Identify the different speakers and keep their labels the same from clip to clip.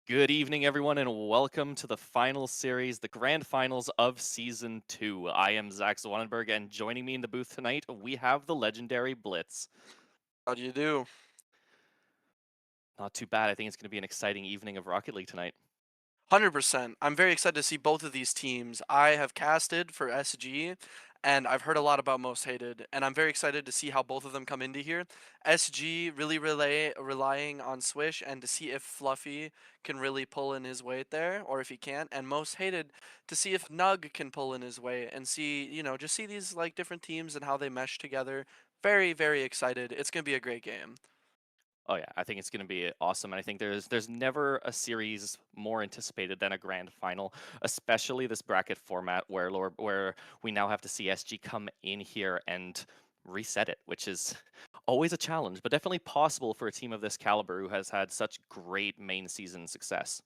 Speaker 1: Good evening, everyone, and welcome to the final series, the grand finals of Season 2. I am Zach Zwannenberg, and joining me in the booth tonight, we have the legendary Blitz.
Speaker 2: How do you do?
Speaker 1: Not too bad. I think it's going to be an exciting evening of Rocket League tonight.
Speaker 2: 100%. I'm very excited to see both of these teams. I have casted for SGE, and I've heard a lot about Most Hated, and I'm very excited to see how both of them come into here. SG really relying on Swish, and to see if Fluffy can really pull in his weight there, or if he can't. And Most Hated to see if Nug can pull in his weight, and see, just see these like different teams and how they mesh together. Very, very excited. It's gonna be a great game.
Speaker 1: Oh yeah, I think it's going to be awesome, and I think there's never a series more anticipated than a grand final, especially this bracket format where we now have to see SG come in here and reset it, which is always a challenge, but definitely possible for a team of this caliber who has had such great main season success.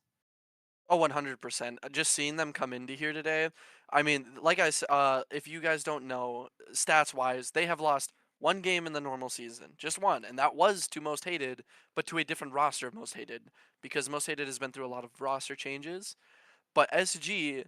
Speaker 2: Oh, 100%. Just seeing them come into here today. I mean, if you guys don't know, stats wise, they have lost one game in the normal season, just one, and that was to Most Hated, but to a different roster of Most Hated, because Most Hated has been through a lot of roster changes. But SG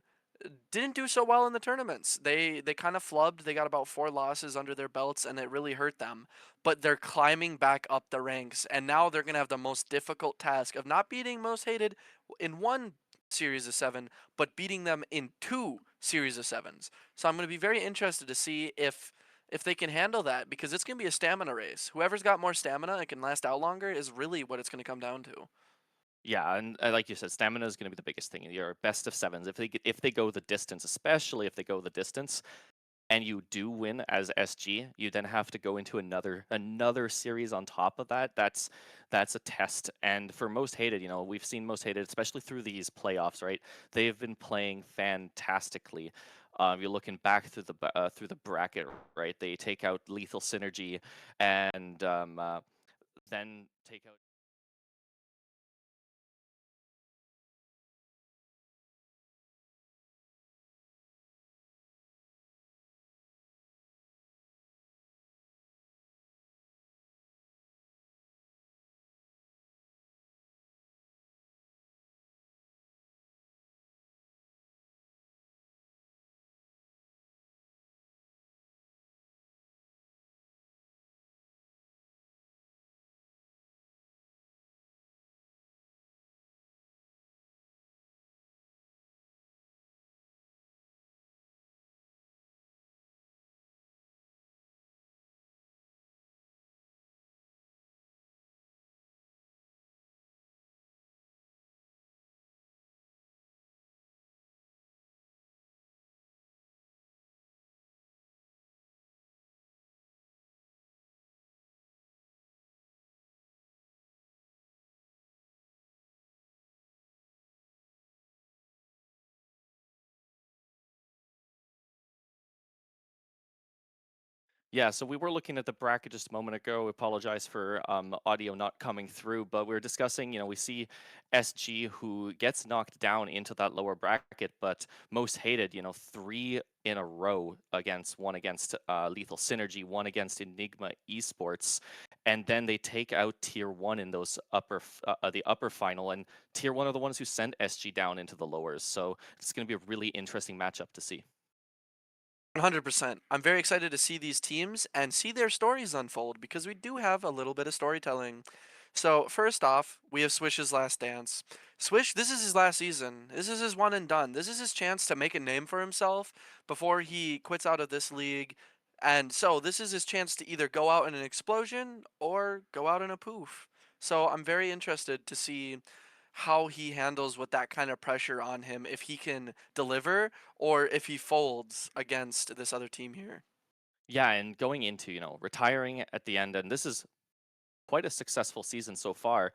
Speaker 2: didn't do so well in the tournaments. They kind of flubbed. They got about 4 losses under their belts, and it really hurt them. But they're climbing back up the ranks, and now they're gonna have the most difficult task of not beating Most Hated in one series of seven, but beating them in two series of sevens. So I'm gonna be very interested to see if they can handle that, because it's gonna be a stamina race. Whoever's got more stamina and can last out longer is really what it's gonna come down to.
Speaker 1: Yeah, and like you said, stamina is going to be the biggest thing. Your best of sevens, if they go the distance, especially if they go the distance, and you do win as SG, you then have to go into another series on top of that. That's a test. And for Most Hated, we've seen Most Hated, especially through these playoffs, right? They've been playing fantastically. You're looking back through the bracket, right? They take out Lethal Synergy, and then take out. Yeah, so we were looking at the bracket just a moment ago. Apologize for audio not coming through, but we were discussing, we see SG who gets knocked down into that lower bracket, but Most Hated, three in a row against Lethal Synergy, one against Enigma Esports, and then they take out Tier 1 in the upper final, and Tier 1 are the ones who sent SG down into the lowers, so it's going to be a really interesting matchup to see.
Speaker 2: 100%. I'm very excited to see these teams and see their stories unfold, because we do have a little bit of storytelling. So, first off, we have Swish's last dance. Swish, this is his last season. This is his one and done. This is his chance to make a name for himself before he quits out of this league. And so, this is his chance to either go out in an explosion or go out in a poof. So, I'm very interested to see how he handles with that kind of pressure on him, if he can deliver or if he folds against this other team here.
Speaker 1: Yeah, and going into, retiring at the end, and this is quite a successful season so far.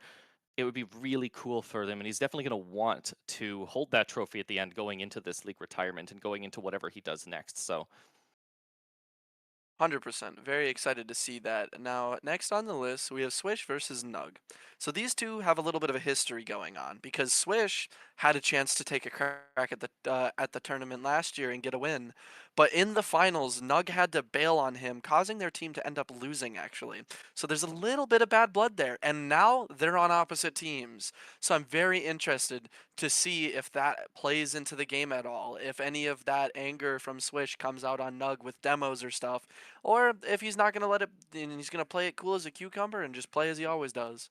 Speaker 1: It would be really cool for them, and he's definitely going to want to hold that trophy at the end going into this league retirement and going into whatever he does next. So,
Speaker 2: 100%. Very excited to see that. Now, next on the list, we have Swish versus Nug. So these two have a little bit of a history going on because Swish had a chance to take a crack at the tournament last year and get a win, but in the finals, Nug had to bail on him, causing their team to end up losing actually. So there's a little bit of bad blood there, and now they're on opposite teams. So I'm very interested to see if that plays into the game at all, if any of that anger from Swish comes out on Nug with demos or stuff, or if he's not going to let it, and he's going to play it cool as a cucumber and just play as he always does.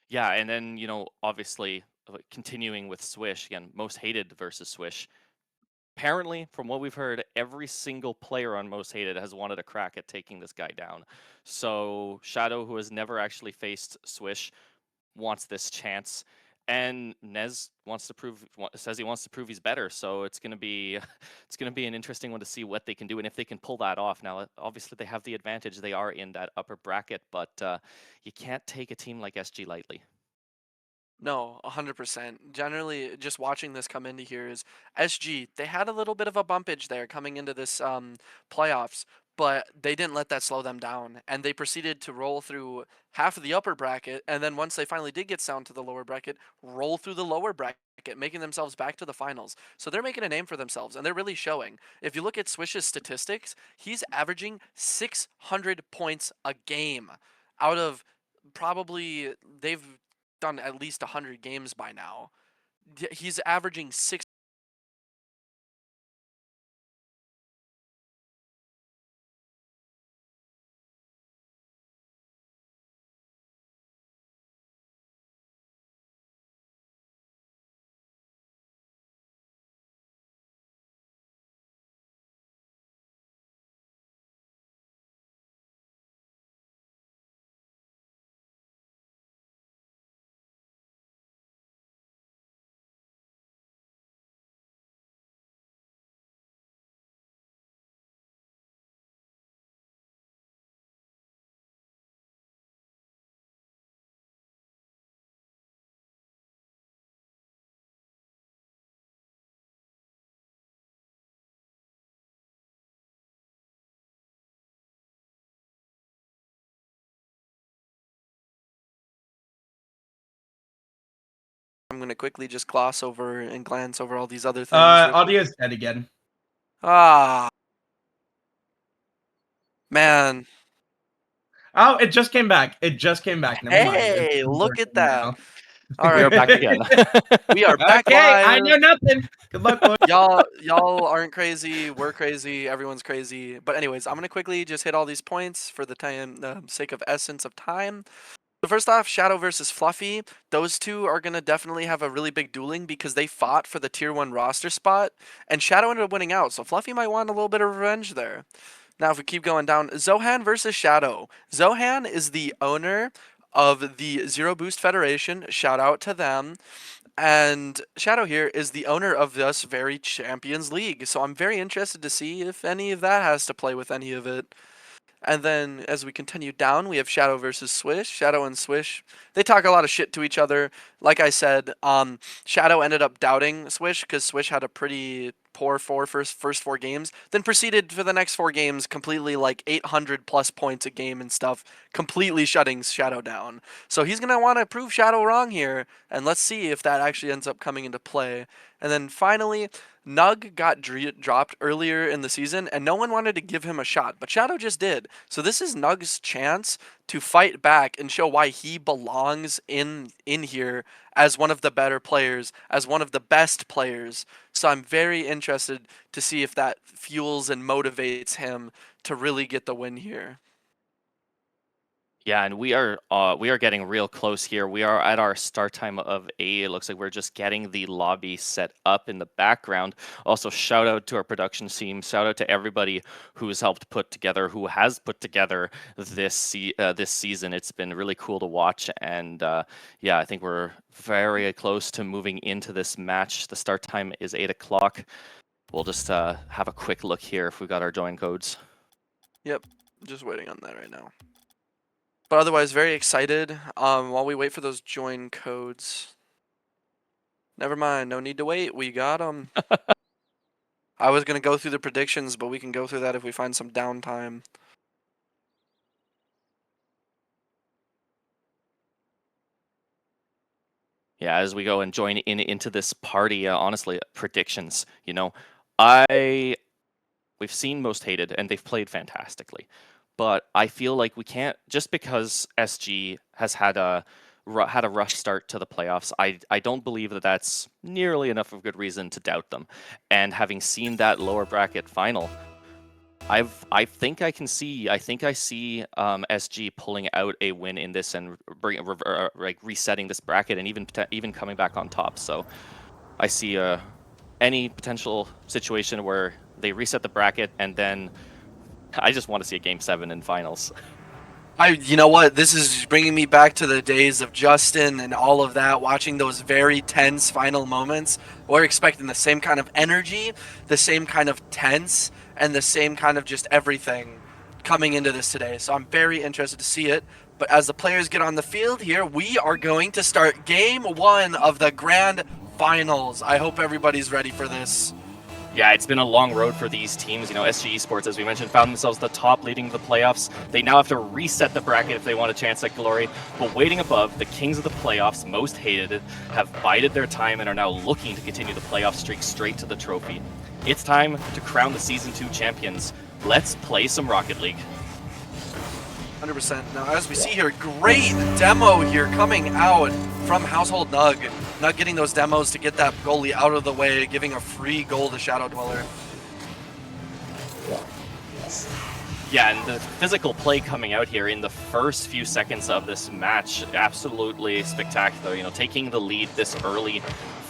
Speaker 1: Yeah, and then obviously continuing with Swish again, most hated versus Swish. Apparently, from what we've heard, every single player on Most Hated has wanted a crack at taking this guy down. So Shadow, who has never actually faced Swish, wants this chance, and Nez says he wants to prove he's better. So it's gonna be it's gonna be an interesting one to see what they can do and if they can pull that off. Now, obviously, they have the advantage; they are in that upper bracket, but you can't take a team like SG lightly.
Speaker 2: No, 100%. Generally, just watching this come into here is SG. They had a little bit of a bumpage there coming into this playoffs, but they didn't let that slow them down, and they proceeded to roll through half of the upper bracket, and then once they finally did get down to the lower bracket, roll through the lower bracket, making themselves back to the finals. So they're making a name for themselves, and they're really showing. If you look at Swish's statistics, he's averaging 600 points a game out of probably they've done at least 100 games by now. He's averaging 6. I'm going to quickly just gloss over and glance over all these other things.
Speaker 3: Audio's dead again.
Speaker 2: Ah, man.
Speaker 3: Oh, it just came back. It just came back. Never mind.
Speaker 2: Hey,
Speaker 3: It's
Speaker 2: look at
Speaker 3: working
Speaker 2: that.
Speaker 3: now.
Speaker 2: All
Speaker 1: We are
Speaker 2: right.
Speaker 1: back again.
Speaker 2: We are back
Speaker 3: Okay, I
Speaker 2: live.
Speaker 3: know nothing. Good luck, boys.
Speaker 2: Y'all aren't crazy. We're crazy. Everyone's crazy. But anyways, I'm going to quickly just hit all these points for the sake of essence of time. So first off, Shadow versus Fluffy. Those two are going to definitely have a really big dueling because they fought for the tier 1 roster spot, and Shadow ended up winning out, so Fluffy might want a little bit of revenge there. Now, if we keep going down, Zohan versus Shadow. Zohan is the owner of the Zero Boost Federation. Shout out to them. And Shadow here is the owner of this very Champions League. So I'm very interested to see if any of that has to play with any of it. And then as we continue down, we have Shadow versus Swish. Shadow and Swish, they talk a lot of shit to each other. Like I said, Shadow ended up doubting Swish because Swish had a pretty poor first 4 games, then proceeded for the next 4 games completely like 800 plus points a game and stuff, completely shutting Shadow down. So he's going to want to prove Shadow wrong here, and let's see if that actually ends up coming into play. And then finally, Nug got dropped earlier in the season, and no one wanted to give him a shot, but Shadow just did. So this is Nug's chance to fight back and show why he belongs in here as one of the better players, as one of the best players. So I'm very interested to see if that fuels and motivates him to really get the win here.
Speaker 1: Yeah, and we are getting real close here. We are at our start time of 8. It looks like we're just getting the lobby set up in the background. Also, shout out to our production team. Shout out to everybody who's helped who has put together this season. It's been really cool to watch, and yeah, I think we're very close to moving into this match. The start time is 8 o'clock. We'll just have a quick look here if we got our join codes.
Speaker 2: Yep, just waiting on that right now. But otherwise, very excited. While we wait for those join codes. Never mind, no need to wait. We got them. I was going to go through the predictions, but we can go through that if we find some downtime.
Speaker 1: Yeah, as we go and join into this party, honestly, predictions. We've seen Most Hated, and they've played fantastically, but I feel like we can't, just because SG has had a rough start to the playoffs. I don't believe that that's nearly enough of a good reason to doubt them. And having seen that lower bracket final, I think I see SG pulling out a win in this and like resetting this bracket and even coming back on top. So I see any potential situation where they reset the bracket, and then I just want to see a Game 7 in finals.
Speaker 2: You know what? This is bringing me back to the days of Justin and all of that, watching those very tense final moments. We're expecting the same kind of energy, the same kind of tense, and the same kind of just everything coming into this today. So I'm very interested to see it. But as the players get on the field here, we are going to start Game 1 of the Grand Finals. I hope everybody's ready for this.
Speaker 1: Yeah, it's been a long road for these teams. SGE Sports, as we mentioned, found themselves the top leading the playoffs. They now have to reset the bracket if they want a chance at glory. But waiting above, the kings of the playoffs, Most Hated, have bided their time and are now looking to continue the playoff streak straight to the trophy. It's time to crown the Season 2 champions. Let's play some Rocket League.
Speaker 2: 100%. Now, as we see here, great demo here coming out from Household Nug. Nug getting those demos to get that goalie out of the way, giving a free goal to Shadow Dweller.
Speaker 1: Yeah, and the physical play coming out here in the first few seconds of this match, absolutely spectacular. Taking the lead this early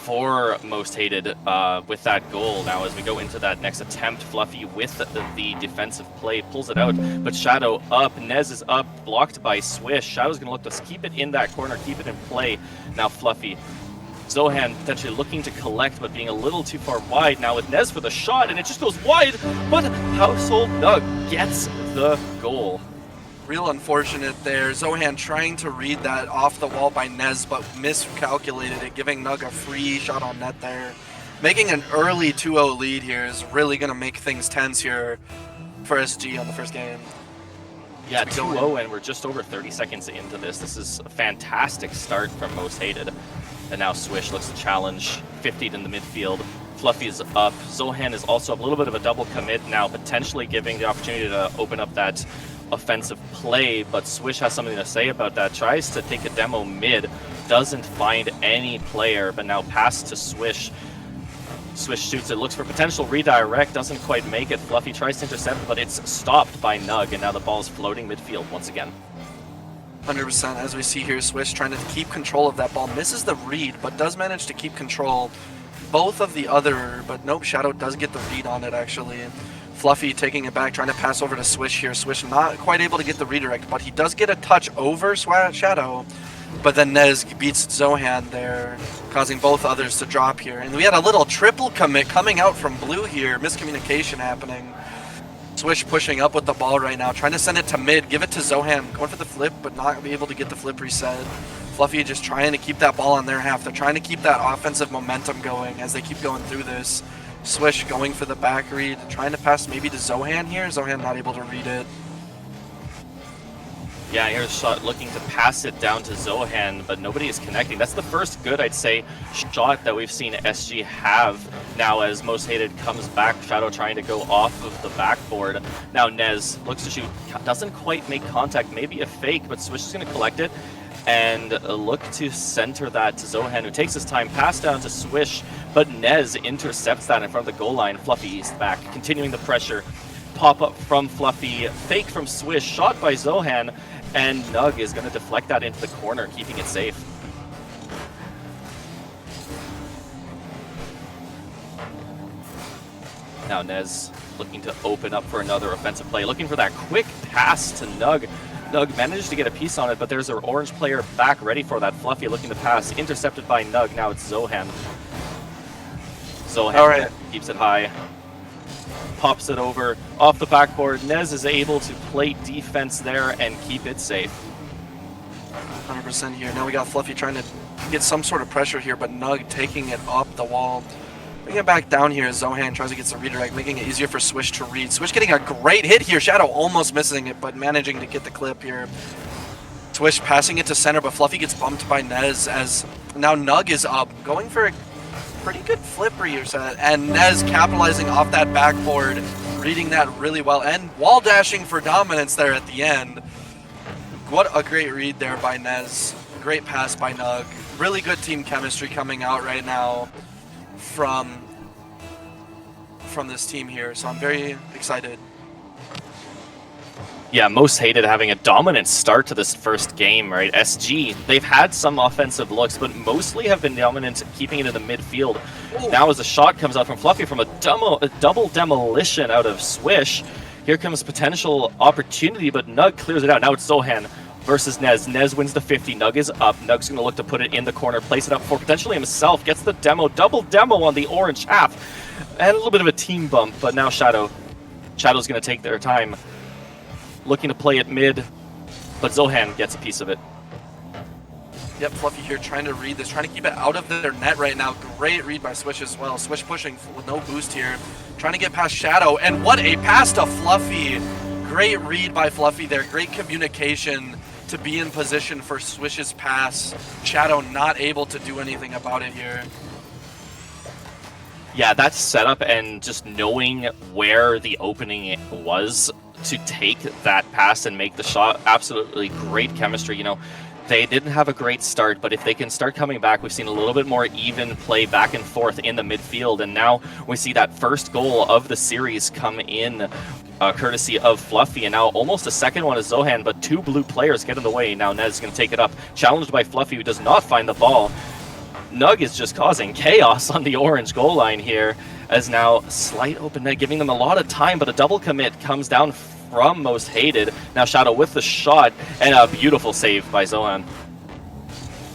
Speaker 1: for Most Hated with that goal. Now, as we go into that next attempt, Fluffy with the defensive play pulls it out, but Shadow up, Nez is up, blocked by Swish. Shadow's going to look to keep it in that corner, keep it in play. Now Fluffy, Zohan potentially looking to collect, but being a little too far wide now with Nez for the shot, and it just goes wide, but Household Nug gets the goal.
Speaker 2: Real unfortunate there. Zohan trying to read that off the wall by Nez, but miscalculated it, giving Nug a free shot on net there. Making an early 2-0 lead here is really going to make things tense here for SG on the first game.
Speaker 1: Yeah, 2-0, and we're just over 30 seconds into this. This is a fantastic start from Most Hated. And now Swish looks to challenge, 50'd in the midfield. Fluffy is up. Zohan is also up, a little bit of a double commit now, potentially giving the opportunity to open up that offensive play, but Swish has something to say about that. Tries to take a demo mid, doesn't find any player, but now pass to Swish. Swish shoots it, looks for potential redirect, doesn't quite make it. Fluffy tries to intercept, but it's stopped by Nug, and now the ball is floating midfield once again.
Speaker 2: 100%, as we see here, Swish trying to keep control of that ball. Misses the read, but does manage to keep control. Both of the other, but nope, Shadow does get the read on it, actually. Fluffy taking it back, trying to pass over to Swish here. Swish not quite able to get the redirect, but he does get a touch over Shadow. But then Nez beats Zohan there, causing both others to drop here. And we had a little triple commit coming out from Blue here. Miscommunication happening. Swish pushing up with the ball right now, trying to send it to mid, give it to Zohan, going for the flip, but not be able to get the flip reset. Fluffy just trying to keep that ball on their half. They're trying to keep that offensive momentum going as they keep going through this. Swish going for the back read, trying to pass maybe to Zohan here. Zohan not able to read it.
Speaker 1: Yeah, here's Shot looking to pass it down to Zohan, but nobody is connecting. That's the first good, I'd say, shot that we've seen SG have now as Most Hated comes back. Shadow trying to go off of the backboard. Now Nez looks to shoot, doesn't quite make contact, maybe a fake, but Swish is going to collect it and look to center that to Zohan, who takes his time, pass down to Swish, but Nez intercepts that in front of the goal line. Fluffy is back, continuing the pressure. Pop up from Fluffy, fake from Swish, shot by Zohan, and Nug is going to deflect that into the corner, keeping it safe. Now Nez looking to open up for another offensive play, looking for that quick pass to Nug. Nug managed to get a piece on it, but there's an orange player back ready for that. Fluffy looking to pass, intercepted by Nug. Now it's Zohan. Zohan keeps it high. Pops it over off the backboard. Nez is able to play defense there and keep it safe.
Speaker 2: 100% here. Now we got Fluffy trying to get some sort of pressure here, but Nug taking it up the wall. Bring it back down here as Zohan tries to get the redirect, making it easier for Swish to read. Swish getting a great hit here. Shadow almost missing it, but managing to get the clip here. Swish passing it to center, but Fluffy gets bumped by Nez as now Nug is up, going for a pretty good flip reset, and Nez capitalizing off that backboard, reading that really well, and wall dashing for dominance there at the end. What a great read there by Nez. Great pass by Nug. Really good team chemistry coming out right now from this team here, so I'm very excited.
Speaker 1: Yeah, Most Hated having a dominant start to this first game, right? SG, they've had some offensive looks, but mostly have been dominant, keeping it in the midfield.
Speaker 2: Ooh.
Speaker 1: Now as a shot comes out from Fluffy from a double demolition out of Swish, here comes potential opportunity, but Nug clears it out. Now it's Zohan versus Nez. Nez wins the 50, Nug is up. Nug's going to look to put it in the corner, place it up for potentially himself, gets the double demo on the orange half. And a little bit of a team bump, but now Shadow's going to take their time. Looking to play it mid, but Zohan gets a piece of it.
Speaker 2: Yep, Fluffy here trying to read this, trying to keep it out of their net right now. Great read by Swish as well. Swish pushing with no boost here, trying to get past Shadow, and what a pass to Fluffy. Great read by Fluffy there, great communication to be in position for Swish's pass. Shadow not able to do anything about it here.
Speaker 1: Yeah, that setup and just knowing where the opening was to take that pass and make the shot, absolutely great chemistry. You know, they didn't have a great start, but if they can start coming back, we've seen a little bit more even play back and forth in the midfield, and now we see that first goal of the series come in courtesy of Fluffy, and now almost a second one is Zohan, but two blue players get in the way. Now Nez is going to take it up, challenged by Fluffy, who does not find the ball. Nug is just causing chaos on the orange goal line here, as now slight open net, giving them a lot of time, but a double commit comes down from Most Hated. Now Shadow with the shot, and a beautiful save by Zohan.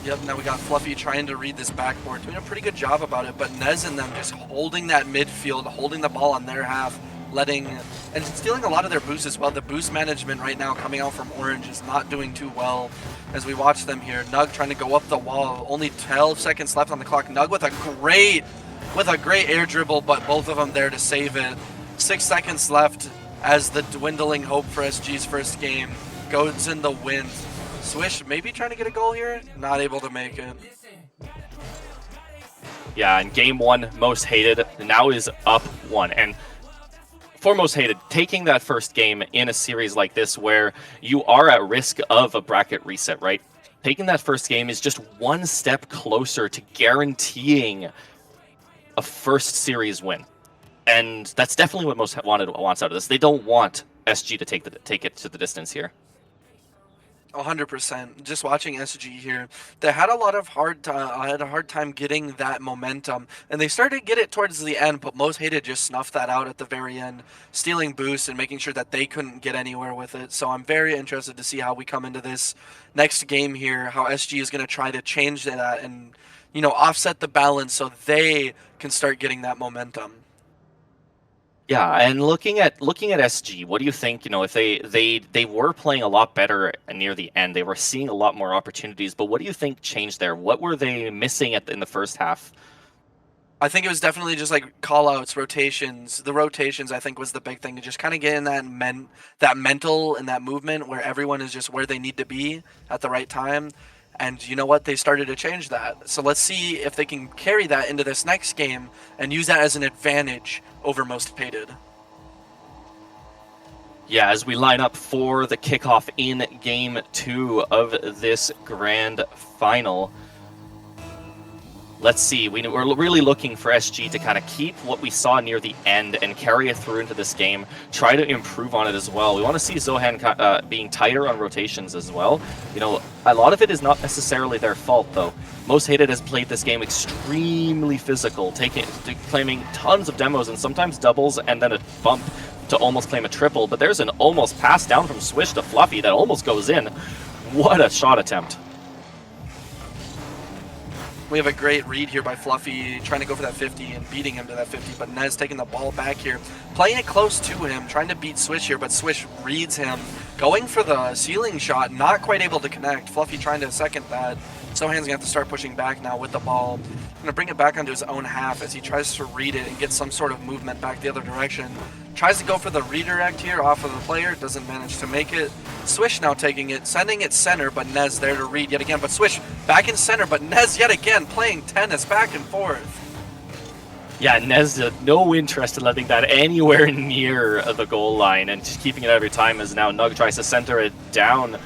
Speaker 2: Yep, now we got Fluffy trying to read this backboard, doing a pretty good job about it, but Nez and them just holding that midfield, holding the ball on their half, letting, and stealing a lot of their boosts as well. The boost management right now coming out from Orange is not doing too well as we watch them here. Nug trying to go up the wall, only 12 seconds left on the clock. Nug with a great air dribble, but both of them there to save it. 6 seconds left as the dwindling hope for SG's first game goes in the wind. Swish maybe trying to get a goal here, not able to make it.
Speaker 1: Yeah, in game one, Most Hated now is up 1, and for Most Hated, taking that first game in a series like this where you are at risk of a bracket reset, right? Taking that first game is just one step closer to guaranteeing a first series win. And that's definitely what Most wants out of this. They don't want SG to take it to the distance here.
Speaker 2: 100%. Just watching SG here, they had a hard time getting that momentum, and they started to get it towards the end, but Most Hated just snuffed that out at the very end, stealing boosts and making sure that they couldn't get anywhere with it. So I'm very interested to see how we come into this next game here, how SG is going to try to change that and, you know, offset the balance so they can start getting that momentum.
Speaker 1: Yeah, and looking at SG, what do you think? You know, if they were playing a lot better near the end, they were seeing a lot more opportunities. But what do you think changed there? What were they missing in the first half?
Speaker 2: I think it was definitely just like call-outs, rotations. The rotations, I think, was the big thing. To just kind of get in that mental and that movement where everyone is just where they need to be at the right time. And you know what? They started to change that. So let's see if they can carry that into this next game and use that as an advantage over Most Hated.
Speaker 1: Yeah, as we line up for the kickoff in Game 2 of this grand final. Let's see, we're really looking for SG to kind of keep what we saw near the end and carry it through into this game, try to improve on it as well. We want to see Zohan being tighter on rotations as well. You know, a lot of it is not necessarily their fault, though. Most Hated has played this game extremely physical, claiming tons of demos and sometimes doubles and then a bump to almost claim a triple, but there's an almost pass down from Swish to Fluffy that almost goes in. What a shot attempt.
Speaker 2: We have a great read here by Fluffy, trying to go for that 50 and beating him to that 50, but Nez taking the ball back here, playing it close to him, trying to beat Swish here, but Swish reads him, going for the ceiling shot, not quite able to connect. Fluffy trying to second that, Zohan's gonna have to start pushing back now with the ball. Gonna bring it back onto his own half as he tries to read it and get some sort of movement back the other direction. Tries to go for the redirect here off of the player, doesn't manage to make it. Swish now taking it, sending it center, but Nez there to read yet again. But Swish back in center, but Nez yet again playing tennis back and forth.
Speaker 1: Yeah, Nez had no interest in letting that anywhere near the goal line and just keeping it every time as now Nug tries to center it down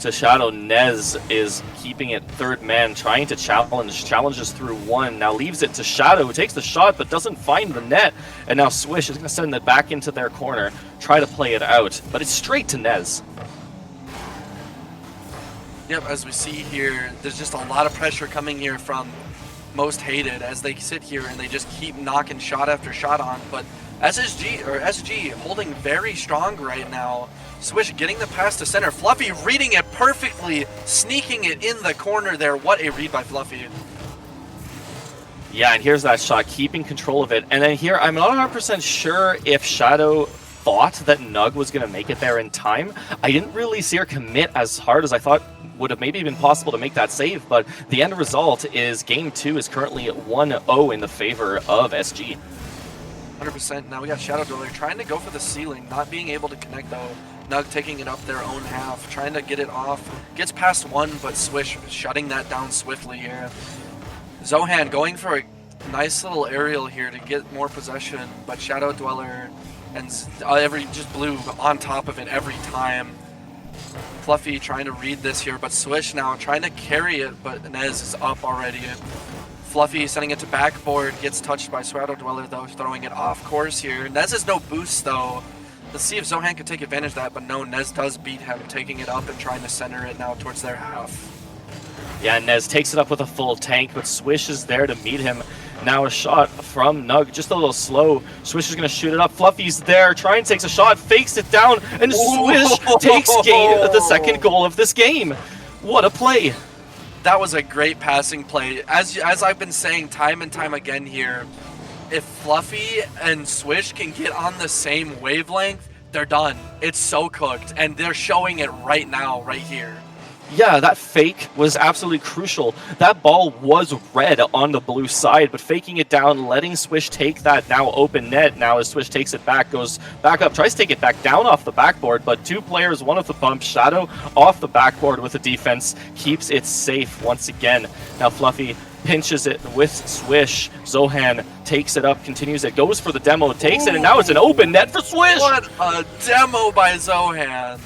Speaker 1: to Shadow. Nez is keeping it third man, trying to challenges through one, now leaves it to Shadow, who takes the shot but doesn't find the net, and now Swish is going to send it back into their corner, try to play it out, but it's straight to Nez.
Speaker 2: Yep, as we see here, there's just a lot of pressure coming here from Most Hated as they sit here and they just keep knocking shot after shot on, but SG holding very strong right now. Swish getting the pass to center. Fluffy reading it perfectly, sneaking it in the corner there. What a read by Fluffy.
Speaker 1: Yeah, and here's that shot, keeping control of it. And then here, I'm not 100% sure if Shadow thought that Nug was going to make it there in time. I didn't really see her commit as hard as I thought would have maybe been possible to make that save, but the end result is Game 2 is currently 1-0 in the favor of SG.
Speaker 2: 100%. Now we got Shadow Dweller trying to go for the ceiling, not being able to connect though. Nug taking it up their own half, trying to get it off. Gets past one, but Swish shutting that down swiftly here. Zohan going for a nice little aerial here to get more possession, but Shadow Dweller and just Blue on top of it every time. Fluffy trying to read this here, but Swish now trying to carry it, but Nez is up already. Fluffy sending it to backboard, gets touched by Shadow Dweller though, throwing it off course here. Nez has no boost though. Let's see if Zohan can take advantage of that, but no, Nez does beat him, taking it up and trying to center it now towards their half.
Speaker 1: Yeah, Nez takes it up with a full tank, but Swish is there to meet him. Now a shot from Nug, just a little slow. Swish is going to shoot it up. Fluffy's there, trying takes a shot, fakes it down, and Swish takes the second goal of this game. What a play.
Speaker 2: That was a great passing play. As I've been saying time and time again here, if Fluffy and Swish can get on the same wavelength, they're done. It's so cooked, and they're showing it right now, right here.
Speaker 1: Yeah, that fake was absolutely crucial. That ball was red on the blue side, but faking it down, letting Swish take that now open net. Now as Swish takes it back, goes back up, tries to take it back down off the backboard, but two players, one of the bump, Shadow off the backboard with the defense, keeps it safe once again. Now Fluffy pinches it with Swish. Zohan takes it up, continues it, goes for the demo, takes it, and now it's an open net for Swish!
Speaker 2: What a demo by Zohan!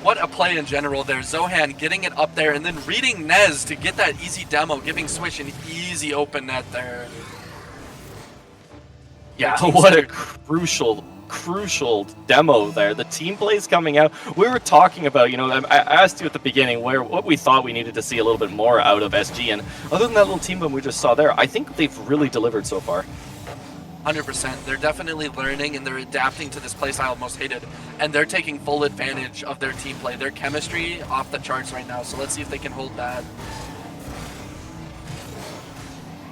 Speaker 2: What a play in general there. Zohan getting it up there and then reading Nez to get that easy demo, giving Swish an easy open net there.
Speaker 1: Yeah, what a crucial demo there. The team play is coming out. We were talking about, you know, I asked you at the beginning what we thought we needed to see a little bit more out of SG, and other than that little team play we just saw there, I think they've really delivered so far.
Speaker 2: 100%. They're definitely learning and they're adapting to this playstyle of Most Hated, and they're taking full advantage of their team play. Their chemistry off the charts right now, so let's see if they can hold that.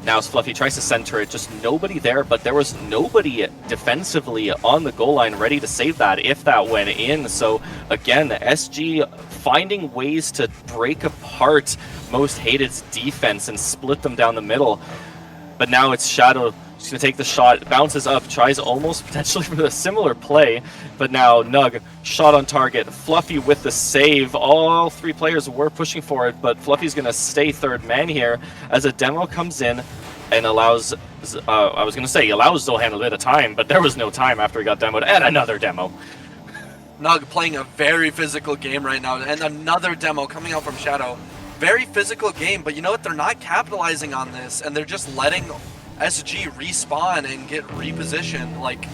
Speaker 1: Now as Fluffy tries to center it, just nobody there, but there was nobody defensively on the goal line ready to save that if that went in. So again, SG finding ways to break apart Most Hated's defense and split them down the middle. But now it's Shadow. He's going to take the shot, bounces up, tries almost potentially for a similar play, but now Nug, shot on target, Fluffy with the save. All three players were pushing for it, but Fluffy's going to stay third man here as a demo comes in and allows, allows Zohan a bit of time, but there was no time after he got demoed, and another demo.
Speaker 2: Nug playing a very physical game right now, and another demo coming out from Shadow. Very physical game, but you know what? They're not capitalizing on this, and they're just letting SG respawn and get repositioned. Like,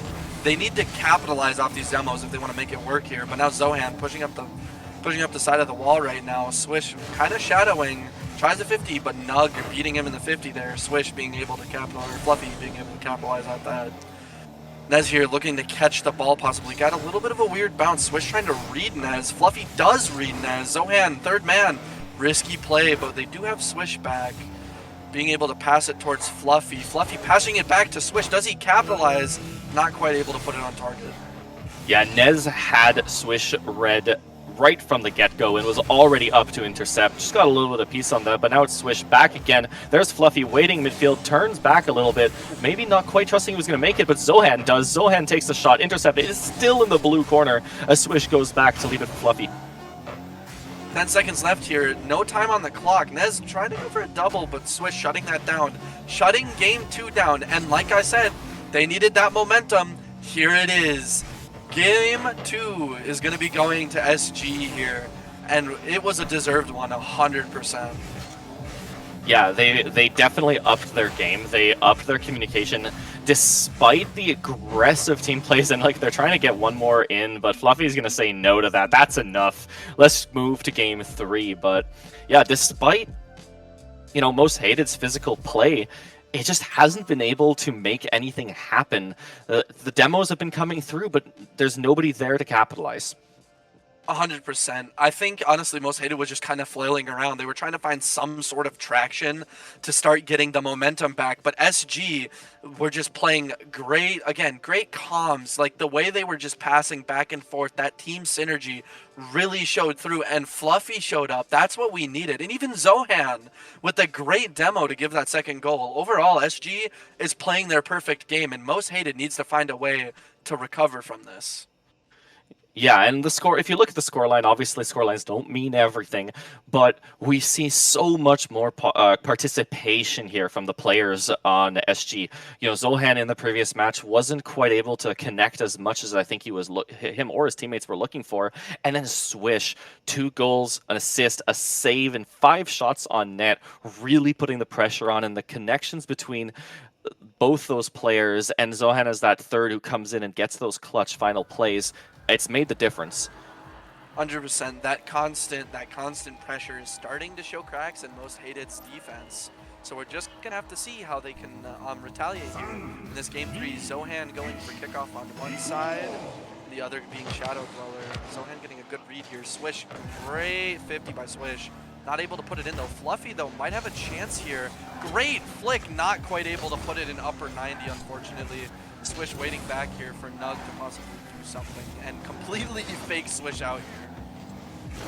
Speaker 2: they need to capitalize off these demos if they want to make it work here. But now Zohan pushing up the side of the wall right now. Swish kind of shadowing, tries the 50, but Nug beating him in the 50 there. Swish being able to capitalize, or Fluffy being able to capitalize on that. Nez here looking to catch the ball possibly. Got a little bit of a weird bounce. Swish trying to read Nez. Fluffy does read Nez. Zohan, third man. Risky play, but they do have Swish back. Being able to pass it towards Fluffy. Fluffy passing it back to Swish. Does he capitalize? Not quite able to put it on target.
Speaker 1: Yeah, Nez had Swish read right from the get-go and was already up to intercept. Just got a little bit of piece on that, but now it's Swish back again. There's Fluffy waiting midfield, turns back a little bit, maybe not quite trusting he was going to make it, but Zohan does. Zohan takes the shot, intercept. It is still in the blue corner as Swish goes back to leave it for Fluffy.
Speaker 2: 10 seconds left here, no time on the clock. Nez trying to go for a double, but Swish shutting that down. Shutting game 2 down, and like I said, they needed that momentum. Here it is. Game 2 is going to be going to SGE here, and it was a deserved one, 100%.
Speaker 1: Yeah, they definitely upped their game. They upped their communication, despite the aggressive team plays, and like they're trying to get one more in, but Fluffy's gonna say no to that. That's enough. Let's move to game 3. But yeah, despite Most Hated's physical play, it just hasn't been able to make anything happen. The demos have been coming through, but there's nobody there to capitalize.
Speaker 2: 100%. I think, honestly, Most Hated was just kind of flailing around. They were trying to find some sort of traction to start getting the momentum back. But SG were just playing great, again, great comms. Like, the way they were just passing back and forth, that team synergy really showed through. And Fluffy showed up. That's what we needed. And even Zohan with a great demo to give that second goal. Overall, SG is playing their perfect game. And Most Hated needs to find a way to recover from this.
Speaker 1: Yeah, and the score, if you look at the scoreline, obviously scorelines don't mean everything, but we see so much more participation here from the players on SG. Zohan in the previous match wasn't quite able to connect as much as I think him or his teammates were looking for. And then Swish, 2 goals, an assist, a save, and 5 shots on net, really putting the pressure on, and the connections between both those players, and Zohan as that third who comes in and gets those clutch final plays. It's made the difference.
Speaker 2: 100%. That constant pressure is starting to show cracks in Most Hated's defense. So we're just gonna have to see how they can retaliate here. In this game 3, Zohan going for kickoff on one side, the other being Shadow Dweller. Zohan getting a good read here. Swish, great 50 by Swish. Not able to put it in though. Fluffy though might have a chance here. Great flick, not quite able to put it in upper 90 unfortunately. Swish waiting back here for Nug to possibly do something and completely fake Swish out here.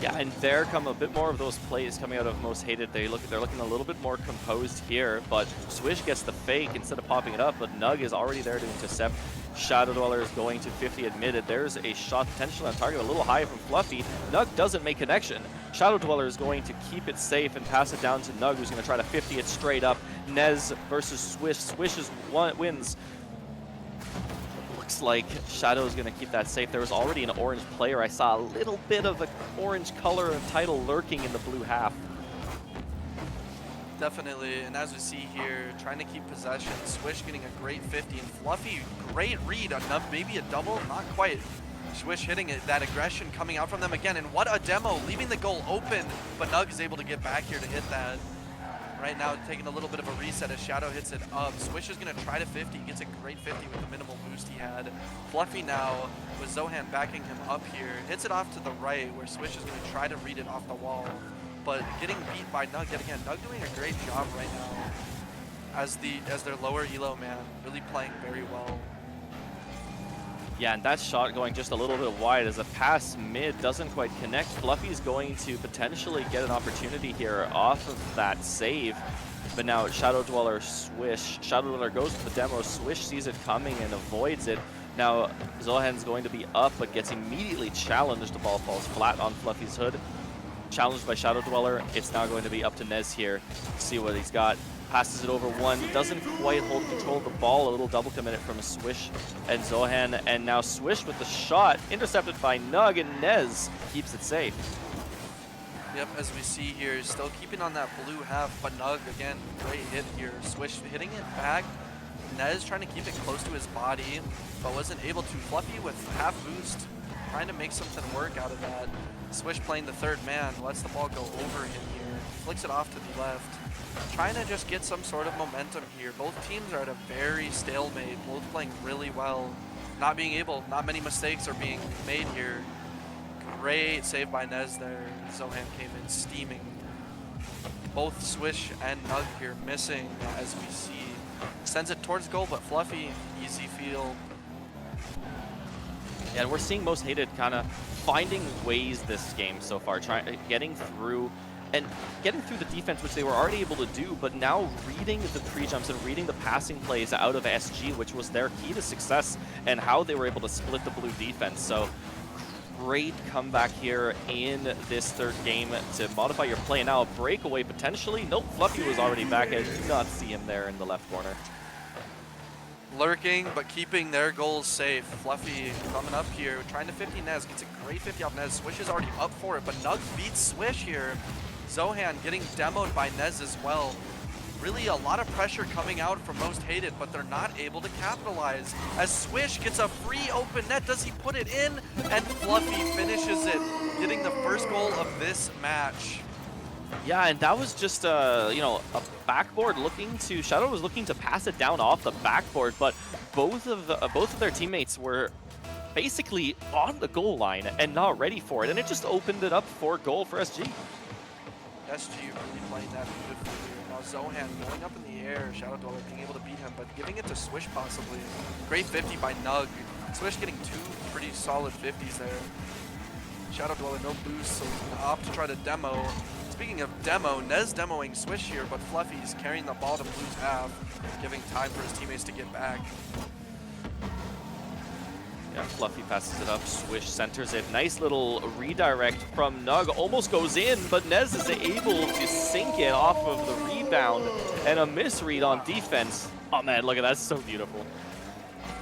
Speaker 1: Yeah, and there come a bit more of those plays coming out of Most Hated. They're looking a little bit more composed here, but Swish gets the fake instead of popping it up, but Nug is already there to intercept. Shadow Dweller is going to 50 admitted. There's a shot potentially on target, a little high from Fluffy. Nug doesn't make connection. Shadow Dweller is going to keep it safe and pass it down to Nug, who's going to try to 50 it straight up. Nez versus Swish. Swish wins. Looks like Shadow is going to keep that safe. There was already an orange player. I saw a little bit of an orange color and title lurking in the blue half.
Speaker 2: Definitely, and as we see here, trying to keep possession. Swish getting a great 50, and Fluffy, great read. Maybe a double, not quite. Swish hitting it, that aggression coming out from them again, and what a demo, leaving the goal open, but Nug is able to get back here to hit that. Right now, taking a little bit of a reset as Shadow hits it up. Swish is going to try to 50, gets a great 50 with the minimal boost he had. Fluffy now, with Zohan backing him up here, hits it off to the right, where Swish is going to try to read it off the wall. But getting beat by Nug yet again. Nug doing a great job right now as their lower elo man, really playing very well.
Speaker 1: Yeah, and that shot going just a little bit wide as a pass mid doesn't quite connect. Fluffy's going to potentially get an opportunity here off of that save. But now Shadow Dweller Swish. Shadow Dweller goes for the demo. Swish sees it coming and avoids it. Now Zohan's going to be up but gets immediately challenged. The ball falls flat on Fluffy's hood. Challenged by Shadow Dweller. It's now going to be up to Nez here to see what he's got. Passes it over one, doesn't quite hold control of the ball. A little double commit from Swish and Zohan, and now Swish with the shot, intercepted by Nug, and Nez keeps it safe.
Speaker 2: Yep, as we see here, still keeping on that blue half, but Nug, again, great hit here. Swish hitting it back. Nez trying to keep it close to his body, but wasn't able to. Fluffy with half boost, trying to make something work out of that. Swish playing the third man, lets the ball go over him here, flicks it off to the left. Trying to just get some sort of momentum here. Both teams are at a very stalemate, both playing really well. Not many mistakes are being made here. Great save by Nez there. Zohan came in steaming. Both Swish and Nug here missing as we see. Sends it towards goal, but Fluffy, easy field.
Speaker 1: Yeah, and we're seeing Most Hated kind of finding ways this game so far, getting through the defense, which they were already able to do, but now reading the pre-jumps and reading the passing plays out of SG, which was their key to success, and how they were able to split the blue defense. So great comeback here in this third game to modify your play. Now a breakaway potentially. Nope, Fluffy was already back. I did not see him there in the left corner.
Speaker 2: Lurking, but keeping their goals safe. Fluffy coming up here, trying to 50 Nez, gets a great 50 off Nez. Swish is already up for it, but Nug beats Swish here. Zohan getting demoed by Nez as well. Really a lot of pressure coming out from Most Hated, but they're not able to capitalize. As Swish gets a free open net, does he put it in? And Fluffy finishes it, getting the first goal of this match.
Speaker 1: Yeah, and that was just you know, a backboard looking to Shadow was looking to pass it down off the backboard, but both of their teammates were basically on the goal line and not ready for it, and it just opened it up for goal for SG.
Speaker 2: SG really playing that beautifully here. Now Zohan going up in the air, Shadow Dweller being able to beat him, but giving it to Swish possibly. Great 50 by Nug. Swish getting 2 pretty solid 50s there. Shadow Dweller no boost, so he's gonna opt to try to demo. Speaking of demo, Nez demoing Swish here, but Fluffy's carrying the ball to Blue's half, giving time for his teammates to get back.
Speaker 1: Yeah, Fluffy passes it up, Swish centers it. Nice little redirect from Nug, almost goes in, but Nez is able to sink it off of the rebound, and a misread on defense. Oh man, look at that, so beautiful.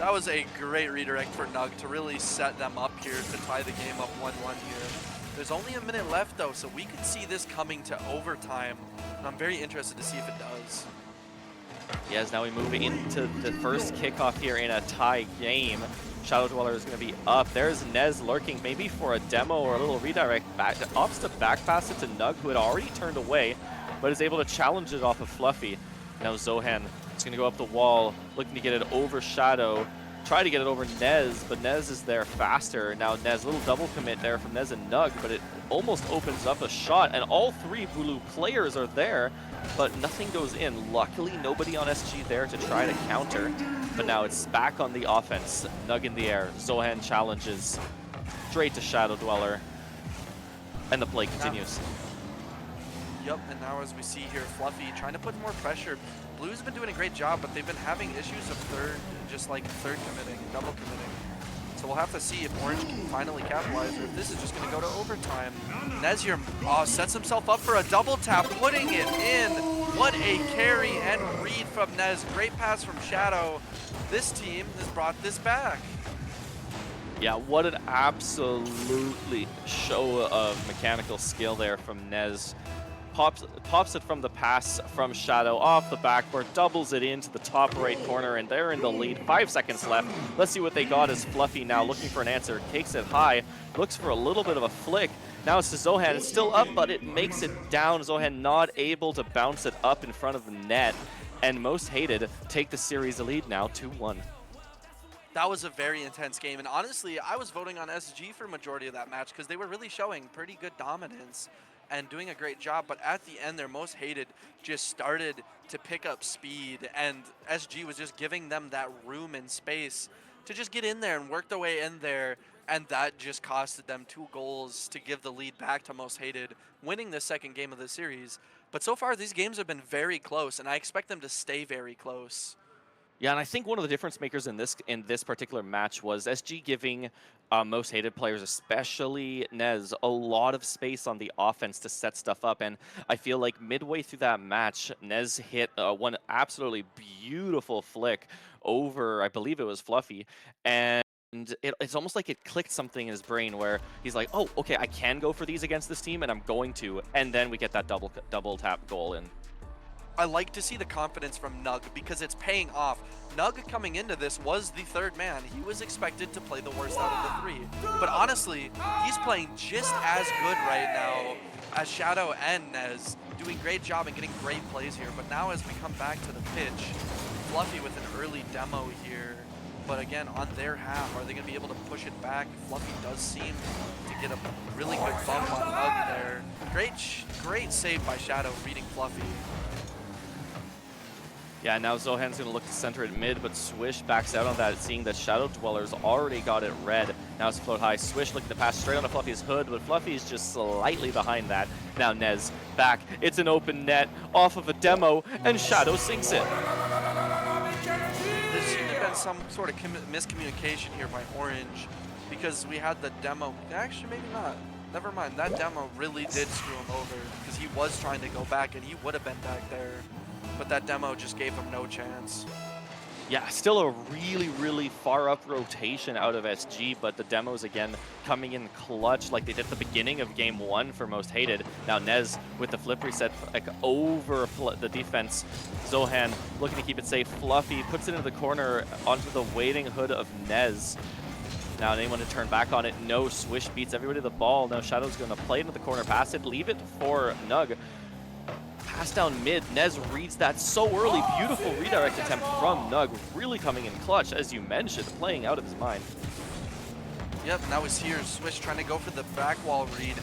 Speaker 2: That was a great redirect for Nug to really set them up here to tie the game up 1-1 here. There's only a minute left though, so we could see this coming to overtime, and I'm very interested to see if it does.
Speaker 1: Yes, now we move into the first kickoff here in a tie game. Shadow Dweller is going to be up. There's Nez lurking, maybe for a demo or a little redirect. Opts to back pass it to Nug, who had already turned away, but is able to challenge it off of Fluffy. Now Zohan is going to go up the wall, looking to get it over Shadow. Try to get it over Nez, but Nez is there faster. Now Nez, little double commit there from Nez and Nug, but it almost opens up a shot, and all 3 blue players are there, but nothing goes in. Luckily, nobody on SG there to try to counter, but now it's back on the offense. Nug in the air, Zohan challenges, straight to Shadow Dweller, and the play continues.
Speaker 2: Yep, and now as we see here, Fluffy trying to put more pressure. Blue's been doing a great job, but they've been having issues of third committing, double committing. So we'll have to see if Orange can finally capitalize, or if this is just going to go to overtime. Nez here sets himself up for a double tap, putting it in. What a carry and read from Nez. Great pass from Shadow. This team has brought this back.
Speaker 1: Yeah, what an absolutely show of mechanical skill there from Nez. Pops it from the pass from Shadow off the backboard, doubles it into the top right corner, and they're in the lead. 5 seconds left. Let's see what they got as Fluffy now looking for an answer. Takes it high, looks for a little bit of a flick. Now it's to Zohan. It's still up, but it makes it down. Zohan not able to bounce it up in front of the net. And Most Hated take the series lead now 2-1.
Speaker 2: That was a very intense game, and honestly, I was voting on SG for majority of that match because they were really showing pretty good dominance and doing a great job, but at the end, their Most Hated just started to pick up speed, and SG was just giving them that room and space to just get in there and work their way in there, and that just costed them 2 goals to give the lead back to Most Hated, winning the second game of the series. But so far, these games have been very close, and I expect them to stay very close.
Speaker 1: Yeah, and I think one of the difference makers in this particular match was SG giving Most Hated players, especially Nez, a lot of space on the offense to set stuff up. And I feel like midway through that match, Nez hit one absolutely beautiful flick over, I believe it was Fluffy, and it's almost like it clicked something in his brain where he's like, oh, okay, I can go for these against this team, and I'm going to. And then we get that double tap goal in.
Speaker 2: I like to see the confidence from Nug because it's paying off. Nug coming into this was the 3rd man. He was expected to play the worst out of the 3. But honestly, he's playing just as good right now as Shadow and Nez, doing great job and getting great plays here. But now as we come back to the pitch, Fluffy with an early demo here. But again, on their half, are they going to be able to push it back? Fluffy does seem to get a really good bump on Nug there. Great save by Shadow, reading Fluffy.
Speaker 1: Yeah, now Zohan's gonna look to center it mid, but Swish backs out on that, seeing that Shadow Dweller's already got it red. Now it's float high. Swish looking to pass straight onto Fluffy's hood, but Fluffy's just slightly behind that. Now Nez back. It's an open net off of a demo, and Shadow sinks it.
Speaker 2: There seemed to have been some sort of miscommunication here by Orange, because we had the demo. Actually, maybe not. Never mind. That demo really did screw him over, because he was trying to go back, and he would have been back there. But that demo just gave him no chance.
Speaker 1: Yeah, still a really, really far up rotation out of SG, but the demos again coming in clutch like they did at the beginning of game 1 for Most Hated. Now Nez with the flip reset like over the defense. Zohan looking to keep it safe. Fluffy puts it into the corner onto the waiting hood of Nez. Now anyone to turn back on it. No, Swish beats everybody to the ball. Now Shadow's going to play it into the corner, pass it, leave it for Nug. Pass down mid. Nez reads that so early. Beautiful redirect attempt from Nug. Really coming in clutch, as you mentioned, playing out of his mind.
Speaker 2: Yep, now he's here. Swish trying to go for the back wall read.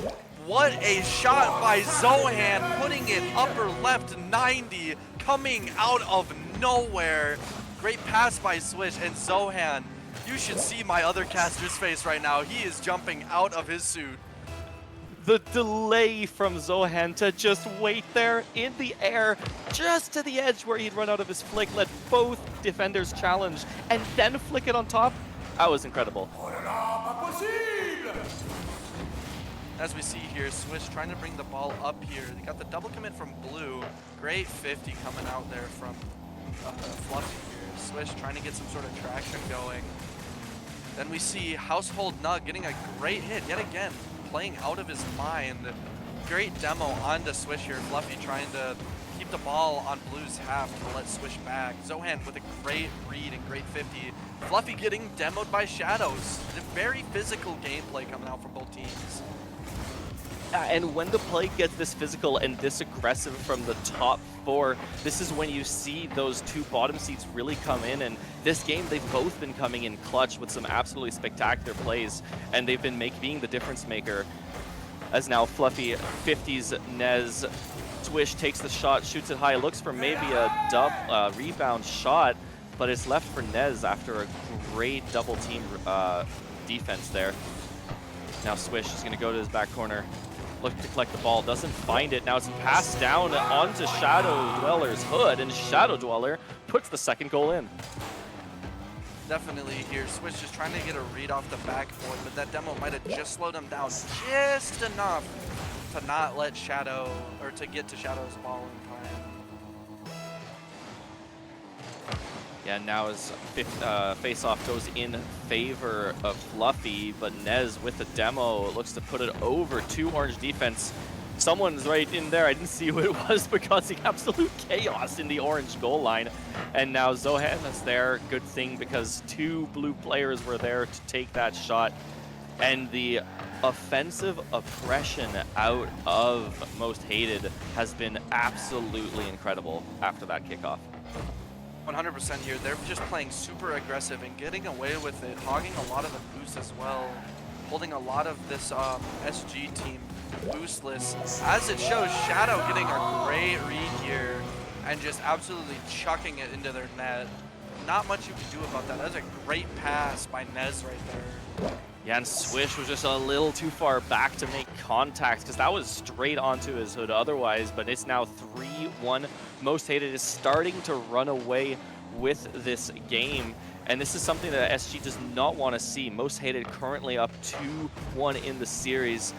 Speaker 2: What a shot by Zohan, putting it upper left 90, coming out of nowhere. Great pass by Swish, and Zohan, you should see my other caster's face right now. He is jumping out of his suit.
Speaker 1: The delay from Zohan to just wait there in the air, just to the edge where he'd run out of his flick, let both defenders challenge, and then flick it on top. That was incredible.
Speaker 2: As we see here, Swish trying to bring the ball up here. They got the double commit from Blue. Great 50 coming out there from Fluffy here. Swish trying to get some sort of traction going. Then we see Household Nug getting a great hit yet again, playing out of his mind. Great demo onto Swish here. Fluffy trying to keep the ball on Blue's half to let Swish back. Zohan with a great read and great 50. Fluffy getting demoed by Shadows. A very physical gameplay coming out from both teams.
Speaker 1: And when the play gets this physical and this aggressive from the top 4, this is when you see those 2 bottom seeds really come in. And this game, they've both been coming in clutch with some absolutely spectacular plays, and they've been being the difference maker. As now Fluffy 50s Nez. Swish takes the shot, shoots it high, looks for maybe a rebound shot, but it's left for Nez after a great double team defense there. Now Swish is going to go to his back corner. Look to collect the ball, doesn't find it. Now it's passed down onto Shadow Dweller's hood, and Shadow Dweller puts the second goal in.
Speaker 2: Definitely here, Swish just trying to get a read off the backboard, but that demo might have just slowed him down just enough to not let Shadow, or to get to Shadow's ball in time.
Speaker 1: Yeah, now his face-off goes in favor of Fluffy, but Nez with the demo looks to put it over to Orange defense. Someone's right in there. I didn't see who it was, but causing absolute chaos in the Orange goal line. And now Zohan is there. Good thing, because 2 blue players were there to take that shot. And the offensive oppression out of Most Hated has been absolutely incredible after that kickoff.
Speaker 2: 100% here. They're just playing super aggressive and getting away with it, hogging a lot of the boost as well, holding a lot of this SG team boostless. As it shows, Shadow getting a great read here and just absolutely chucking it into their net. Not much you can do about that. That's a great pass by Nez right there.
Speaker 1: Yeah, and Swish was just a little too far back to make contact, because that was straight onto his hood otherwise, but it's now 3-1. Most Hated is starting to run away with this game, and this is something that SG does not want to see. Most Hated currently up 2-1 in the series.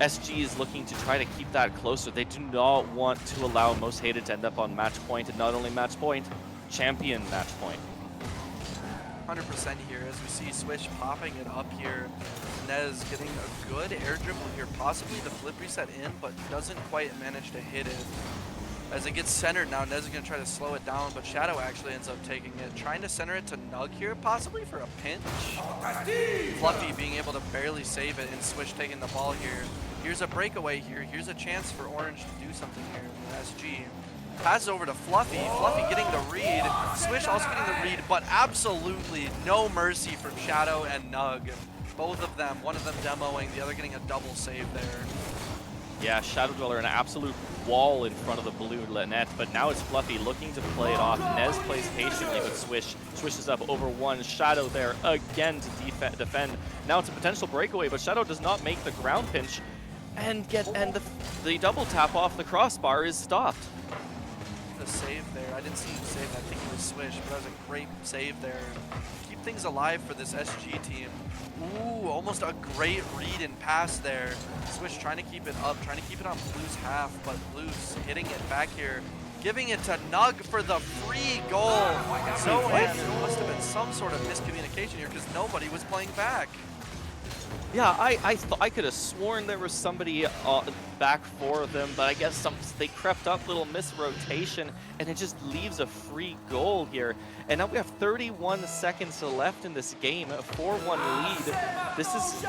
Speaker 1: SG is looking to try to keep that closer. They do not want to allow Most Hated to end up on match point, and not only match point, champion match point.
Speaker 2: 100% here as we see Swish popping it up here. Nez getting a good air dribble here, possibly the flip reset in, but doesn't quite manage to hit it. As it gets centered now, Nez is going to try to slow it down, but Shadow actually ends up taking it. Trying to center it to Nug here, possibly for a pinch. Fluffy being able to barely save it, and Swish taking the ball here. Here's a breakaway here. Here's a chance for Orange to do something here with SG. Passes over to Fluffy. Fluffy getting the read. Swish also getting the read, but absolutely no mercy from Shadow and Nug. Both of them, one of them demoing, the other getting a double save there.
Speaker 1: Yeah, Shadow Dweller an absolute wall in front of the blue net, but now it's Fluffy looking to play it off. Nez plays patiently, but swishes up over one. Shadow there again to defend. Now it's a potential breakaway, but Shadow does not make the ground pinch, and the double tap off the crossbar is stopped.
Speaker 2: The save there, I didn't see him save. I think it was Swish, but that was a great save there. Keep things alive for this SG team. Ooh, almost a great read and pass there. Swish trying to keep it up, trying to keep it on Blue's half, but Blue's hitting it back here, giving it to Nug for the free goal. So there must have been some sort of miscommunication here because nobody was playing back.
Speaker 1: Yeah, I could have sworn there was somebody back for them, but I guess they crept up, little misrotation, and it just leaves a free goal here. And now we have 31 seconds left in this game, a 4-1 lead. This is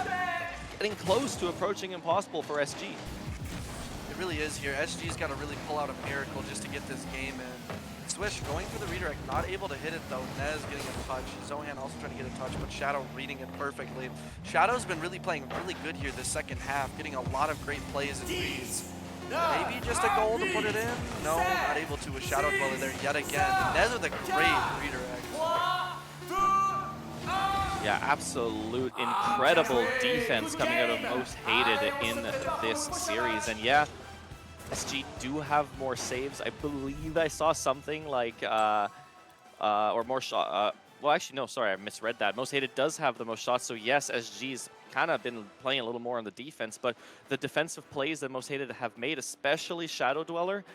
Speaker 1: getting close to approaching impossible for SG.
Speaker 2: It really is here. SG's got to really pull out a miracle just to get this game in. Swish going for the redirect, not able to hit it though. Nez getting a touch. Zohan also trying to get a touch, but Shadow reading it perfectly. Shadow's been really playing really good here this second half, getting a lot of great plays and reads. Maybe just a goal to put it in? No, not able to with Shadow Dweller there yet again. Nez with a great redirect.
Speaker 1: Yeah, absolute incredible defense coming out of Most Hated in this series. And yeah, SG do have more saves. I believe I saw something like, or more shot. Well, actually, no, sorry, I misread that. Most Hated does have the most shots, so yes, SG's kind of been playing a little more on the defense, but the defensive plays that Most Hated have made, especially Shadow Dweller,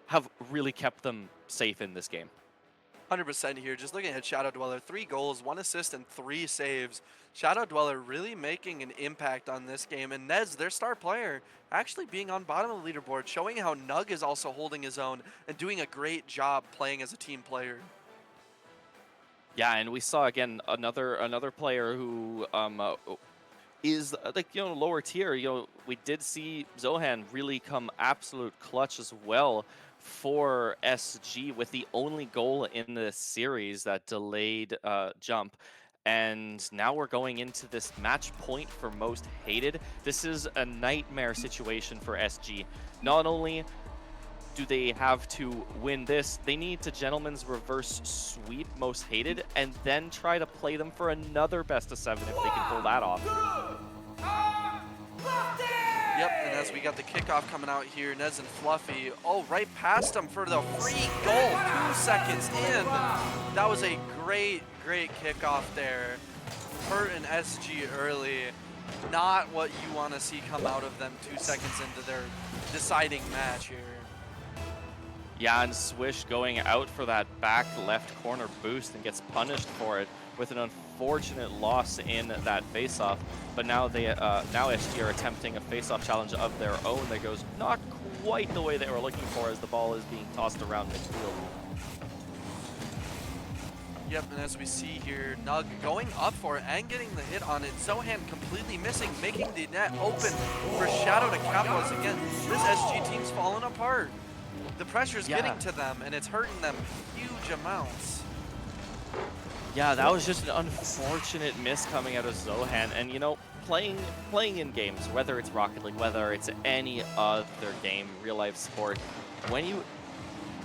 Speaker 1: have really kept them safe in this game.
Speaker 2: 100% here. Just looking at Shadow Dweller, 3 goals, 1 assist, and 3 saves. Shadow Dweller really making an impact on this game, and Nez, their star player, actually being on bottom of the leaderboard, showing how Nug is also holding his own and doing a great job playing as a team player.
Speaker 1: Yeah, and we saw again another player who is like, you know, lower tier. You know, we did see Zohan really come absolute clutch as well for SG with the only goal in this series, that delayed jump. And now we're going into this match point for Most Hated. This is a nightmare situation for SG. Not only do they have to win this, they need to gentleman's reverse sweep Most Hated and then try to play them for another best of 7 if they can pull that off.
Speaker 2: Yep, and as we got the kickoff coming out here, Nez and Fluffy, oh, right past him for the free goal, 2 seconds in. That was a great kickoff there. Hurting SG early. Not what you want to see come out of them 2 seconds into their deciding match here.
Speaker 1: Yeah, and Swish going out for that back left corner boost and gets punished for it with an unfortunate loss in that faceoff. But now now SG are attempting a faceoff challenge of their own that goes not quite the way they were looking for as the ball is being tossed around midfield.
Speaker 2: Yep, and as we see here, Nug going up for it and getting the hit on it. Zohan completely missing, making the net open for Shadow to capitalize again. This SG team's falling apart. The pressure's getting to them, and it's hurting them huge amounts.
Speaker 1: Yeah, that was just an unfortunate miss coming out of Zohan. And, you know, playing in games, whether it's Rocket League, whether it's any other game, real-life sport, when you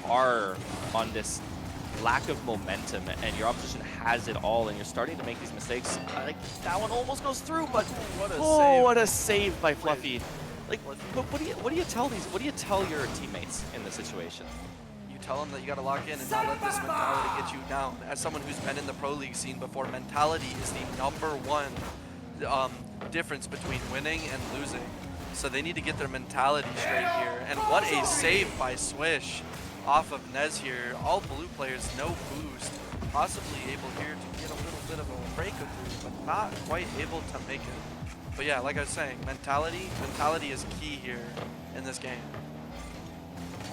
Speaker 1: are on this lack of momentum and your opposition has it all and you're starting to make these mistakes, like that one almost goes through, but what a save by Fluffy. Like, but what do you tell your teammates in this situation?
Speaker 2: You tell them that you got to lock in and not let this mentality get you down. As someone who's been in the pro league scene before, mentality is the #1 difference between winning and losing. So they need to get their mentality straight here. And what a save by Swish off of Nez here. All blue players, no boost. Possibly able here to get a little bit of a breakthrough, but not quite able to make it. But yeah, like I was saying, mentality is key here in this game.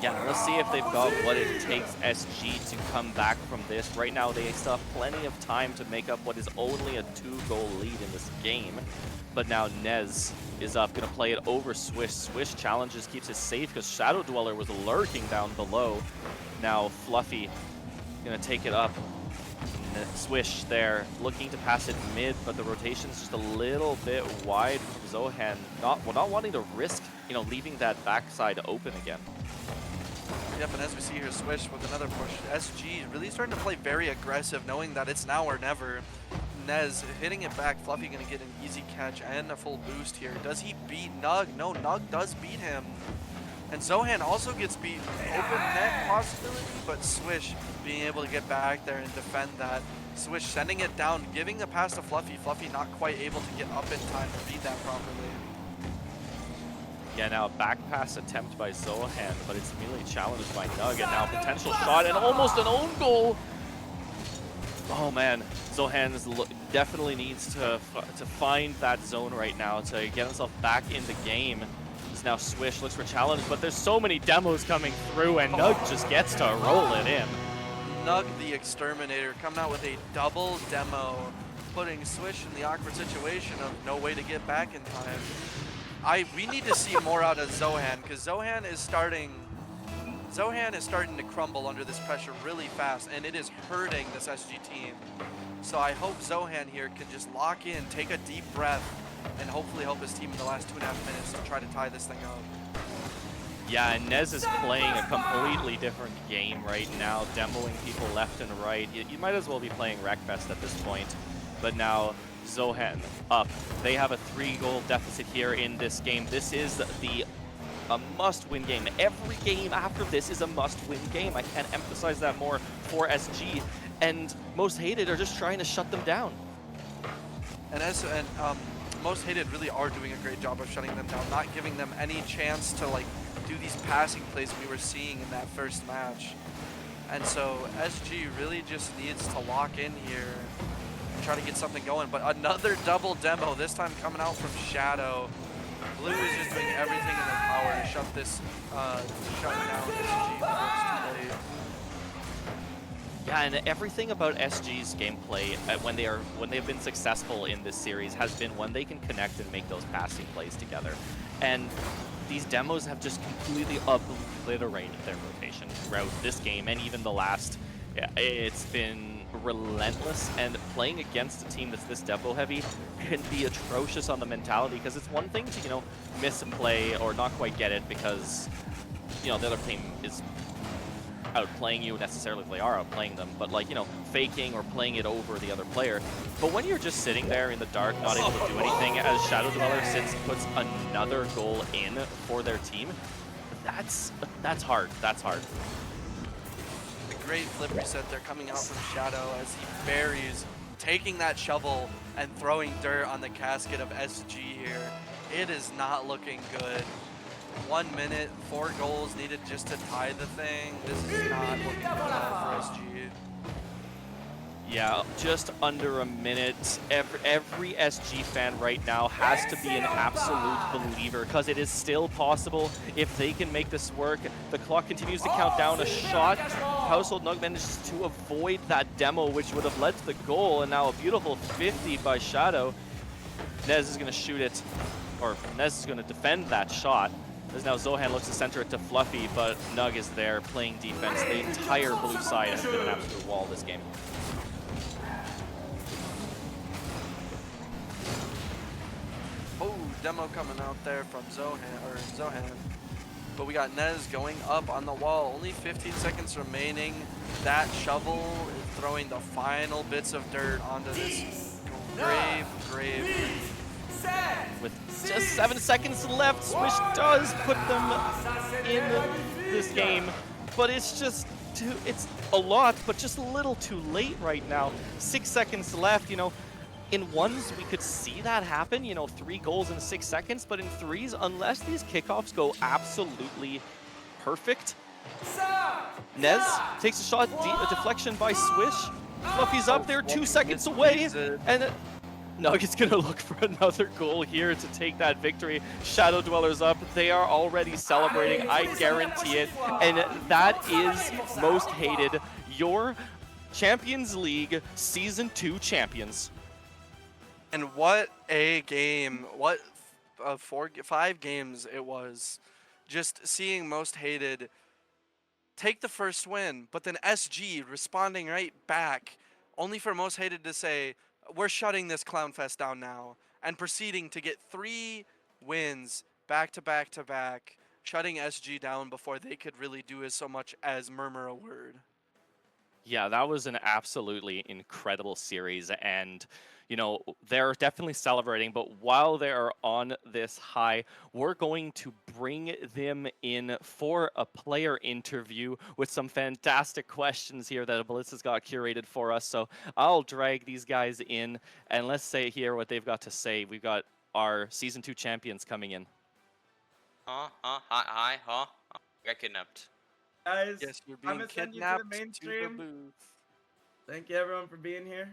Speaker 1: Yeah, let's see if they've got what it takes SG to come back from this. Right now, they still have plenty of time to make up what is only a 2-goal lead in this game. But now Nez is up, going to play it over Swish. Swish challenges, keeps it safe because Shadow Dweller was lurking down below. Now Fluffy going to take it up. Swish there, looking to pass it mid, but the rotation's just a little bit wide from Zohan. Not wanting to risk, leaving that backside open again.
Speaker 2: Yep, and as we see here, Swish with another push. SG really starting to play very aggressive, knowing that it's now or never. Nez hitting it back. Fluffy going to get an easy catch and a full boost here. Does he beat Nug? No, Nug does beat him. And Zohan also gets beat. Open net possibility, but Swish being able to get back there and defend that. Swish sending it down, giving the pass to Fluffy. Fluffy not quite able to get up in time to beat that properly.
Speaker 1: Yeah, now a back pass attempt by Zohan, but it's immediately challenged by Nug, and now potential shot and almost an own goal. Oh man, Zohan definitely needs to find that zone right now to get himself back in the game. As now Swish looks for challenge, but there's so many demos coming through, and Nug just gets to roll it in.
Speaker 2: Nug the Exterminator coming out with a double demo, putting Swish in the awkward situation of no way to get back in time. We need to see more out of Zohan, because Zohan is starting to crumble under this pressure really fast, and it is hurting this SG team. So I hope Zohan here can just lock in, take a deep breath, and hopefully help his team in the last 2.5 minutes to try to tie this thing up.
Speaker 1: Yeah, and Nez is playing a completely different game right now, demoing people left and right. You might as well be playing Wreckfest at this point, but now Zohan up. They have a 3-goal deficit here in this game. This is a must-win game. Every game after this is a must-win game. I can't emphasize that more for SG. And Most Hated are just trying to shut them down.
Speaker 2: And Most Hated really are doing a great job of shutting them down, not giving them any chance to do these passing plays we were seeing in that first match. And so SG really just needs to lock in here and try to get something going. But another double demo, this time coming out from Shadow. Blue is just doing everything in their power to shut this, shut down SG before it's too late.
Speaker 1: Yeah, and everything about SG's gameplay when they've been successful in this series has been when they can connect and make those passing plays together. And these demos have just completely obliterated their rotation throughout this game and even the last. Yeah, it's been relentless, and playing against a team that's this demo heavy can be atrocious on the mentality, because it's one thing to miss a play or not quite get it because the other team is outplaying you necessarily if they are outplaying them, but faking or playing it over the other player. But when you're just sitting there in the dark, not able to do anything, as Shadow Dweller puts another goal in for their team, that's hard. That's hard.
Speaker 2: A great flip reset there coming out from Shadow as he buries, taking that shovel and throwing dirt on the casket of SG here. It is not looking good. 1 minute, 4 goals needed just to tie the thing. This is not looking good for SG.
Speaker 1: Yeah, just under a minute. Every SG fan right now has to be an absolute believer, because it is still possible if they can make this work. The clock continues to count down. A shot. Household Nug manages to avoid that demo, which would have led to the goal, and now a beautiful 50 by Shadow. Nez is going to shoot it, or Nez is going to defend that shot. As now Zohan looks to center it to Fluffy, but Nug is there playing defense. The entire blue side has been an absolute wall this game.
Speaker 2: Oh, demo coming out there from Zohan. But we got Nez going up on the wall. Only 15 seconds remaining. That shovel is throwing the final bits of dirt onto this grave.
Speaker 1: With just 7 seconds left, Swish does put them in this game, but it's a lot, but just a little too late right now. 6 seconds left, in ones we could see that happen, 3 goals in 6 seconds, but in threes, unless these kickoffs go absolutely perfect, Nez takes a shot, a deflection by Swish. Fluffy's up there, 2 seconds away, and Nugget's gonna look for another goal here to take that victory. Shadow Dwellers up. They are already celebrating, I guarantee it. And that is Most Hated, your Champions League Season 2 champions.
Speaker 2: And what a game. What 5 games it was. Just seeing Most Hated take the first win, but then SG responding right back only for Most Hated to say, we're shutting this clown fest down now, and proceeding to get 3 wins back to back to back, shutting SG down before they could really do as so much as murmur a word.
Speaker 1: Yeah, that was an absolutely incredible series, and they're definitely celebrating. But while they're on this high, we're going to bring them in for a player interview with some fantastic questions here that Melissa's got curated for us. So I'll drag these guys in, and let's hear what they've got to say. We've got our season 2 champions coming in.
Speaker 4: Hi, got kidnapped.
Speaker 3: Guys,
Speaker 2: Yes, you're
Speaker 3: I'm
Speaker 2: being
Speaker 3: gonna send you to the
Speaker 2: kidnapped
Speaker 3: main
Speaker 2: to the
Speaker 3: stream.
Speaker 2: booth.
Speaker 3: Thank you everyone for being here.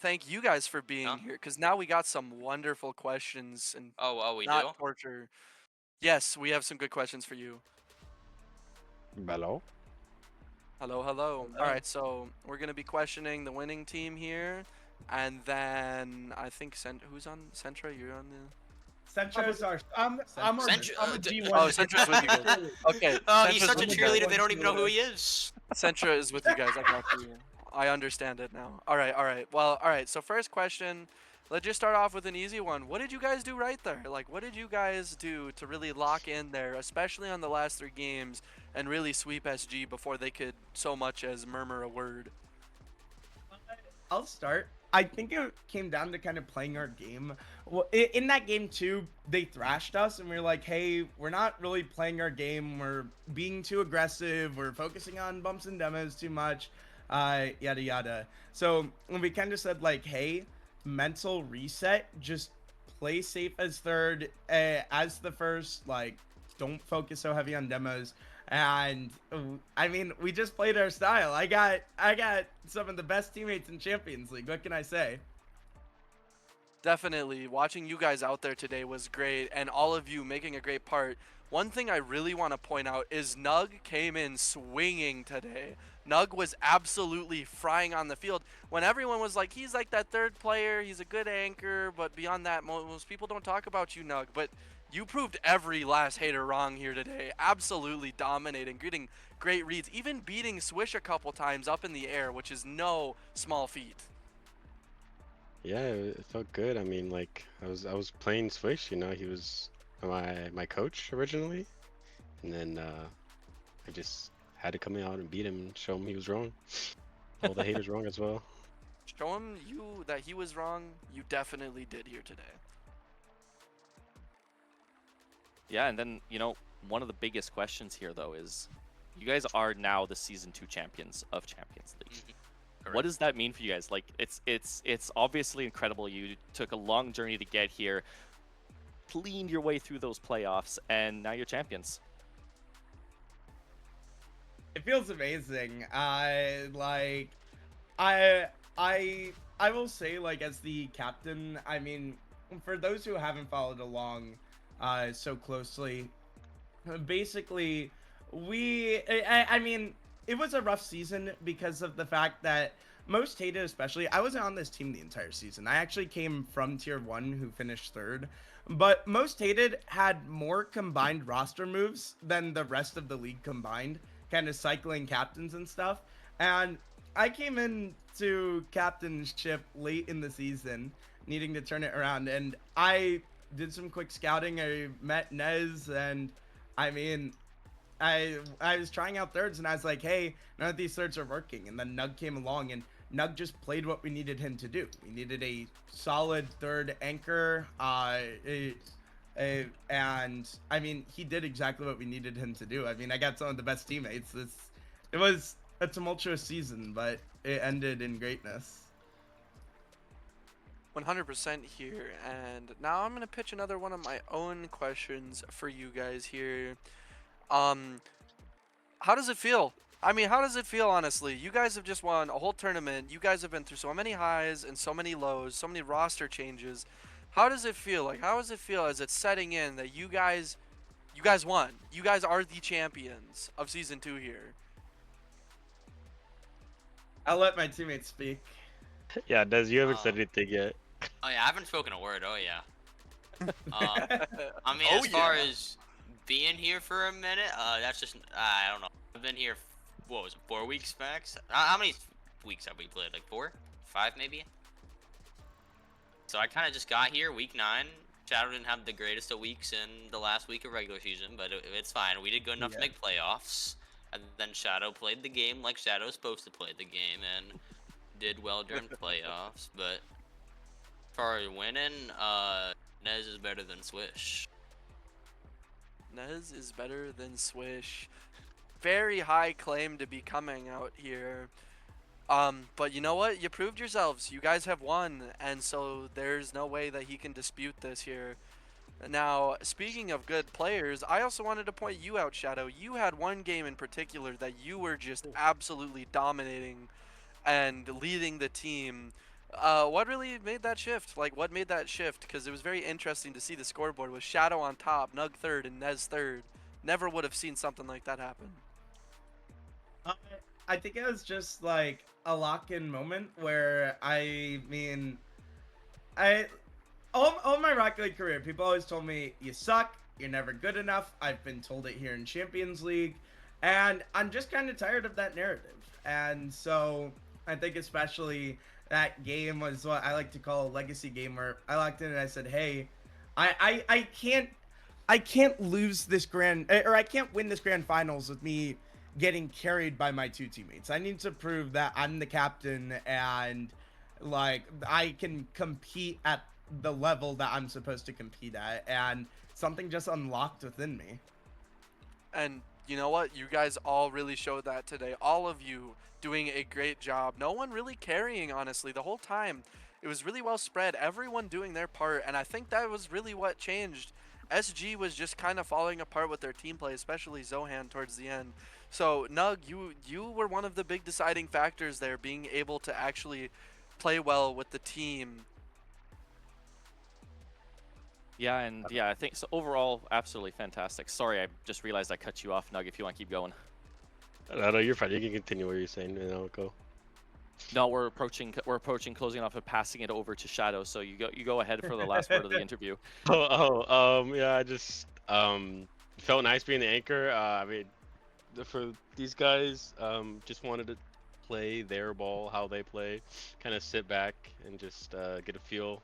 Speaker 2: Thank you guys for being
Speaker 4: Huh?
Speaker 2: here, because now we got some wonderful questions and
Speaker 4: Oh, we
Speaker 2: not
Speaker 4: do?
Speaker 2: torture. Yes, we have some good questions for you.
Speaker 5: Hello?
Speaker 2: Hello, hello.
Speaker 3: Hello.
Speaker 2: All right, so we're gonna be questioning the winning team here, and then I think who's on Centra? You're on the.
Speaker 3: Centra's our. I'm
Speaker 4: Centra-
Speaker 3: I'm a
Speaker 4: uh, d-
Speaker 3: D1.
Speaker 2: Oh, Centra's with you guys. Okay.
Speaker 4: Oh, he's
Speaker 2: Centra's
Speaker 4: such a
Speaker 2: with you guys.
Speaker 4: cheerleader, they don't even know who he is.
Speaker 2: Centra is with you guys. I got you. I understand it now. All right, all right. Well, all right. So first question, let's just start off with an easy one. What did you guys do right there? Like, what did you guys do to really lock in there, especially on the last 3 games, and really sweep SG before they could so much as murmur a word?
Speaker 3: I'll start. I think it came down to kind of playing our game. Well, in that game too, they thrashed us, and we were like, "Hey, we're not really playing our game. We're being too aggressive. We're focusing on bumps and demos too much, yada yada." So when we kind of said like, "Hey, mental reset. Just play safe as third, as the first. Like, don't focus so heavy on demos." And I mean, we just played our style. I got some of the best teammates in Champions League. What can I say?
Speaker 2: Definitely. Watching you guys out there today was great, and all of you making a great part. One thing I really want to point out is Nug came in swinging today. Nug was absolutely frying on the field when everyone was like, he's like that third player, he's a good anchor, but beyond that, most people don't talk about you, Nug. But you proved every last hater wrong here today. Absolutely dominating, getting great reads, even beating Swish a couple times up in the air, which is no small feat.
Speaker 5: Yeah, it felt good. I mean, like I was playing Swish, he was my coach originally, and then I just had to come out and beat him and show him he was wrong. All the haters wrong as well.
Speaker 2: Show him that he was wrong. You definitely did here today.
Speaker 1: Yeah, and then, one of the biggest questions here, though, is you guys are now the Season 2 champions of Champions League. What does that mean for you guys? Like, it's obviously incredible. You took a long journey to get here, cleaned your way through those playoffs, and now you're champions.
Speaker 3: It feels amazing. I will say, like, as the captain, I mean, for those who haven't followed along so closely, basically I mean, it was a rough season because of the fact that Most Hated, especially, I wasn't on this team the entire season. I actually came from tier 1, who finished 3rd, but Most Hated had more combined roster moves than the rest of the league combined, kind of cycling captains and stuff. And I came into captainship late in the season, needing to turn it around, and I did some quick scouting. I met Nez, and I mean, I was trying out thirds, and I was like, hey, none of these thirds are working. And then Nug came along, and Nug just played what we needed him to do. We needed a solid third anchor, and I mean, he did exactly what we needed him to do. I mean, I got some of the best teammates. It was a tumultuous season, but it ended in greatness.
Speaker 2: 100% here, and now I'm gonna pitch another one of my own questions for you guys here. How does it feel? I mean, how does it feel, honestly? You guys have just won a whole tournament. You guys have been through so many highs and so many lows, so many roster changes. How does it feel? Like, how does it feel as it's setting in that you guys won? You guys are the champions of Season 2 here.
Speaker 3: I'll let my teammates speak.
Speaker 5: Yeah, Des, you haven't said anything yet.
Speaker 4: Oh yeah, I haven't spoken a word. Oh yeah. I mean,
Speaker 2: Oh,
Speaker 4: as far
Speaker 2: yeah.
Speaker 4: as being here for a minute, that's just I don't know. I've been here. What was it? 4 weeks max? How many weeks have we played? Like 4, 5 maybe. So I kind of just got here week 9. Shadow didn't have the greatest of weeks in the last week of regular season, but it's fine. We did good enough to
Speaker 3: Yeah.
Speaker 4: make playoffs, and then Shadow played the game like Shadow's supposed to play the game and did well during playoffs. But as far as winning, Nez is better than Swish.
Speaker 2: Nez is better than Swish. Very high claim to be coming out here. But you know what? You proved yourselves. You guys have won, and so there's no way that he can dispute this here. Now, speaking of good players, I also wanted to point you out, Shadow. You had one game in particular that you were just absolutely dominating and leading the team. What really made that shift? Like, what made that shift? Because it was very interesting to see the scoreboard with Shadow on top, Nug third, and Nez third. Never would have seen something like that happen.
Speaker 3: Uh, I think it was just like a lock-in moment where I all my Rocket League career, people always told me you suck, you're never good enough. I've been told it here in Champions League, and I'm just kind of tired of that narrative. And so I think especially that game was what I like to call a legacy game, where I locked in and I said, hey, I can't lose this I can't win this grand finals with me getting carried by my 2 teammates. I need to prove that I'm the captain and like I can compete at the level that I'm supposed to compete at, and something just unlocked within me.
Speaker 2: And you know what? You guys all really showed that today. All of you doing a great job. No one really carrying, honestly, the whole time. It was really well spread. Everyone doing their part, and I think that was really what changed. SG was just kind of falling apart with their team play, especially Zohan towards the end. So Nug, you were one of the big deciding factors there, being able to actually play well with the team.
Speaker 1: Yeah, and yeah, I think so. Overall, absolutely fantastic. Sorry, I just realized I cut you off, Nug. If you want to keep going.
Speaker 5: No, you're fine. You can continue what you're saying, and I'll go.
Speaker 1: No, we're approaching closing off and passing it over to Shadow. So you go ahead for the last word of the interview.
Speaker 5: Yeah, I just felt nice being the anchor. I mean, for these guys, just wanted to play their ball, how they play, kind of sit back and just get a feel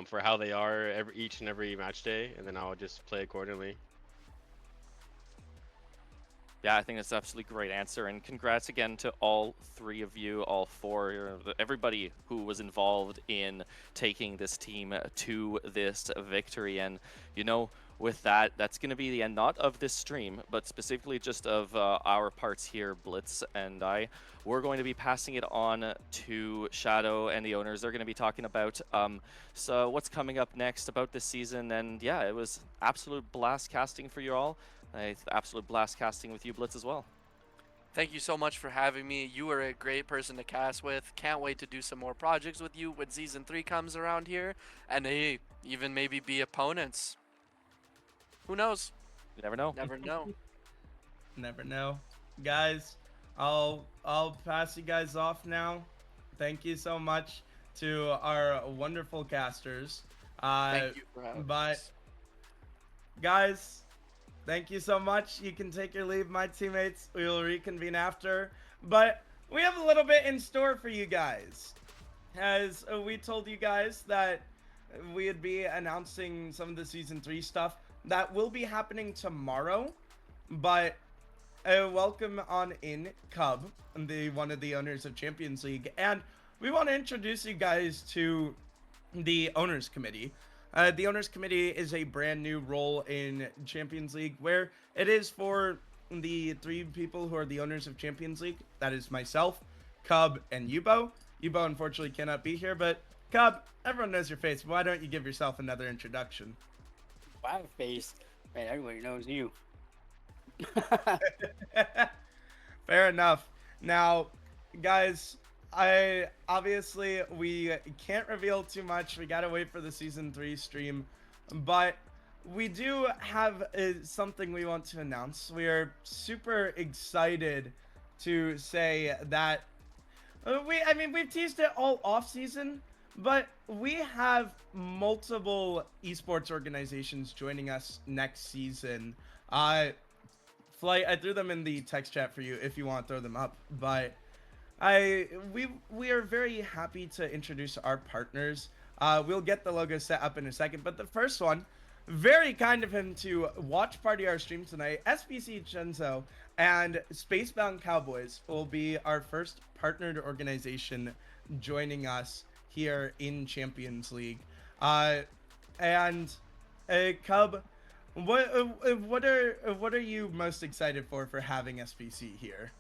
Speaker 5: for how they are each and every match day, and then I'll just play accordingly.
Speaker 1: Yeah, I think that's an absolutely great answer, and congrats again to all 3 of you, all 4, everybody who was involved in taking this team to this victory. And you know, with that, that's going to be the end, not of this stream, but specifically just of our parts here, Blitz and I. We're going to be passing it on to Shadow and the owners. They're going to be talking about so what's coming up next about this season. And yeah, it was absolute blast casting for you all. Absolute blast casting with you, Blitz, as well.
Speaker 2: Thank you so much for having me. You are a great person to cast with. Can't wait to do some more projects with you when Season 3 comes around here. And hey, even maybe be opponents. Who knows?
Speaker 1: You never know.
Speaker 2: Never know.
Speaker 3: Never know. Guys, I'll pass you guys off now. Thank you so much to our wonderful casters.
Speaker 2: Thank you for having
Speaker 3: But
Speaker 2: us.
Speaker 3: guys, thank you so much. You can take your leave, my teammates. We will reconvene after. But we have a little bit in store for you guys. As we told you guys that we'd be announcing some of the Season 3 stuff. That will be happening tomorrow. But welcome on in, Cub, one of the owners of Champions League. And we want to introduce you guys to the Owners Committee. The Owners Committee is a brand new role in Champions League where it is for the 3 people who are the owners of Champions League. That is myself, Cub, and Yubo. Yubo unfortunately cannot be here, but Cub, everyone knows your face. Why don't you give yourself another introduction?
Speaker 6: Wow, face. Man, everybody knows you.
Speaker 3: Fair enough. Now, guys, we can't reveal too much. We gotta wait for the Season 3 stream, but we do have something we want to announce. We are super excited to say that we've teased it all off season, but we have multiple esports organizations joining us next season. Flight, I threw them in the text chat for you if you want to throw them up, but we are very happy to introduce our partners. We'll get the logo set up in a second, but the first one, very kind of him to watch party our stream tonight. SBC Chenzo and Spacebound Cowboys will be our first partnered organization joining us here in Champions League. And Cub, what are you most excited for having SBC here?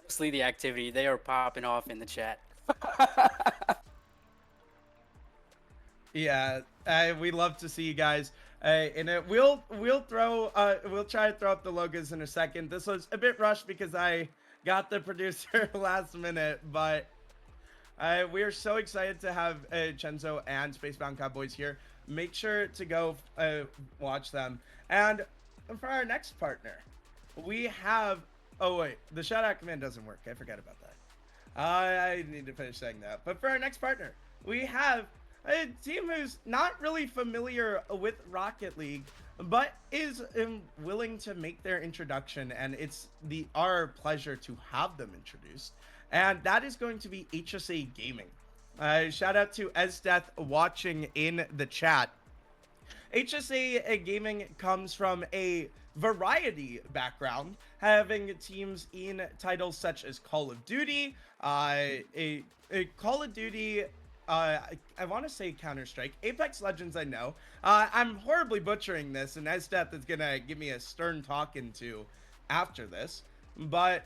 Speaker 6: Mostly the activity. They are popping off in the chat.
Speaker 3: Yeah, we love to see you guys in it. We'll try to throw up the logos in a second. This was a bit rushed because I got the producer last minute, but we are so excited to have Chenzo and Spacebound Cowboys here. Make sure to go watch them. And for our next partner, we have. Oh wait, the shout out command doesn't work. I forgot about that. I need to finish saying that. But for our next partner, we have a team who's not really familiar with Rocket League, but is willing to make their introduction, and it's our pleasure to have them introduced. And that is going to be HSA Gaming. Shout out to Esdeath watching in the chat. HSA Gaming comes from a variety background, having teams in titles such as Call of Duty, a Call of Duty, I want to say Counter-Strike, Apex Legends. I know I'm horribly butchering this, and Esdeath is gonna give me a stern talking to after this, but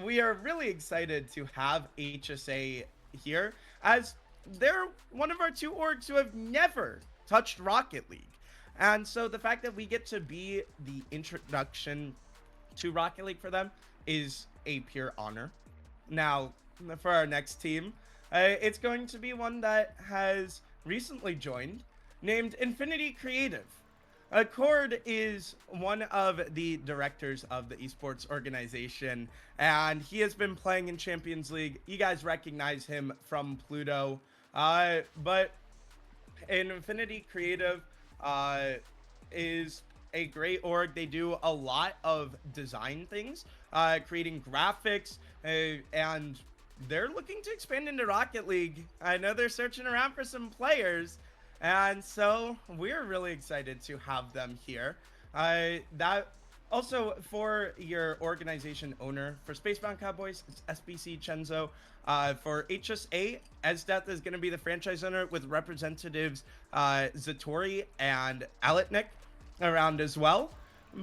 Speaker 3: we are really excited to have HSA here, as they're one of our two orgs who have never touched Rocket League. And so the fact that we get to be the introduction to Rocket League for them is a pure honor. Now, for our next team, it's going to be one that has recently joined, named Infinity Creative. Cord is one of the directors of the esports organization, and he has been playing in Champions League. You guys recognize him from Pluto, but in Infinity Creative is a great org. They do a lot of design things, creating graphics, and they're looking to expand into Rocket League. I know they're searching around for some players, and so we're really excited to have them here. That also, for your organization owner, for Spacebound Cowboys, it's SBC Chenzo. For HSA, Esdeath is going to be the franchise owner, with representatives Zatori and Alitnik around as well.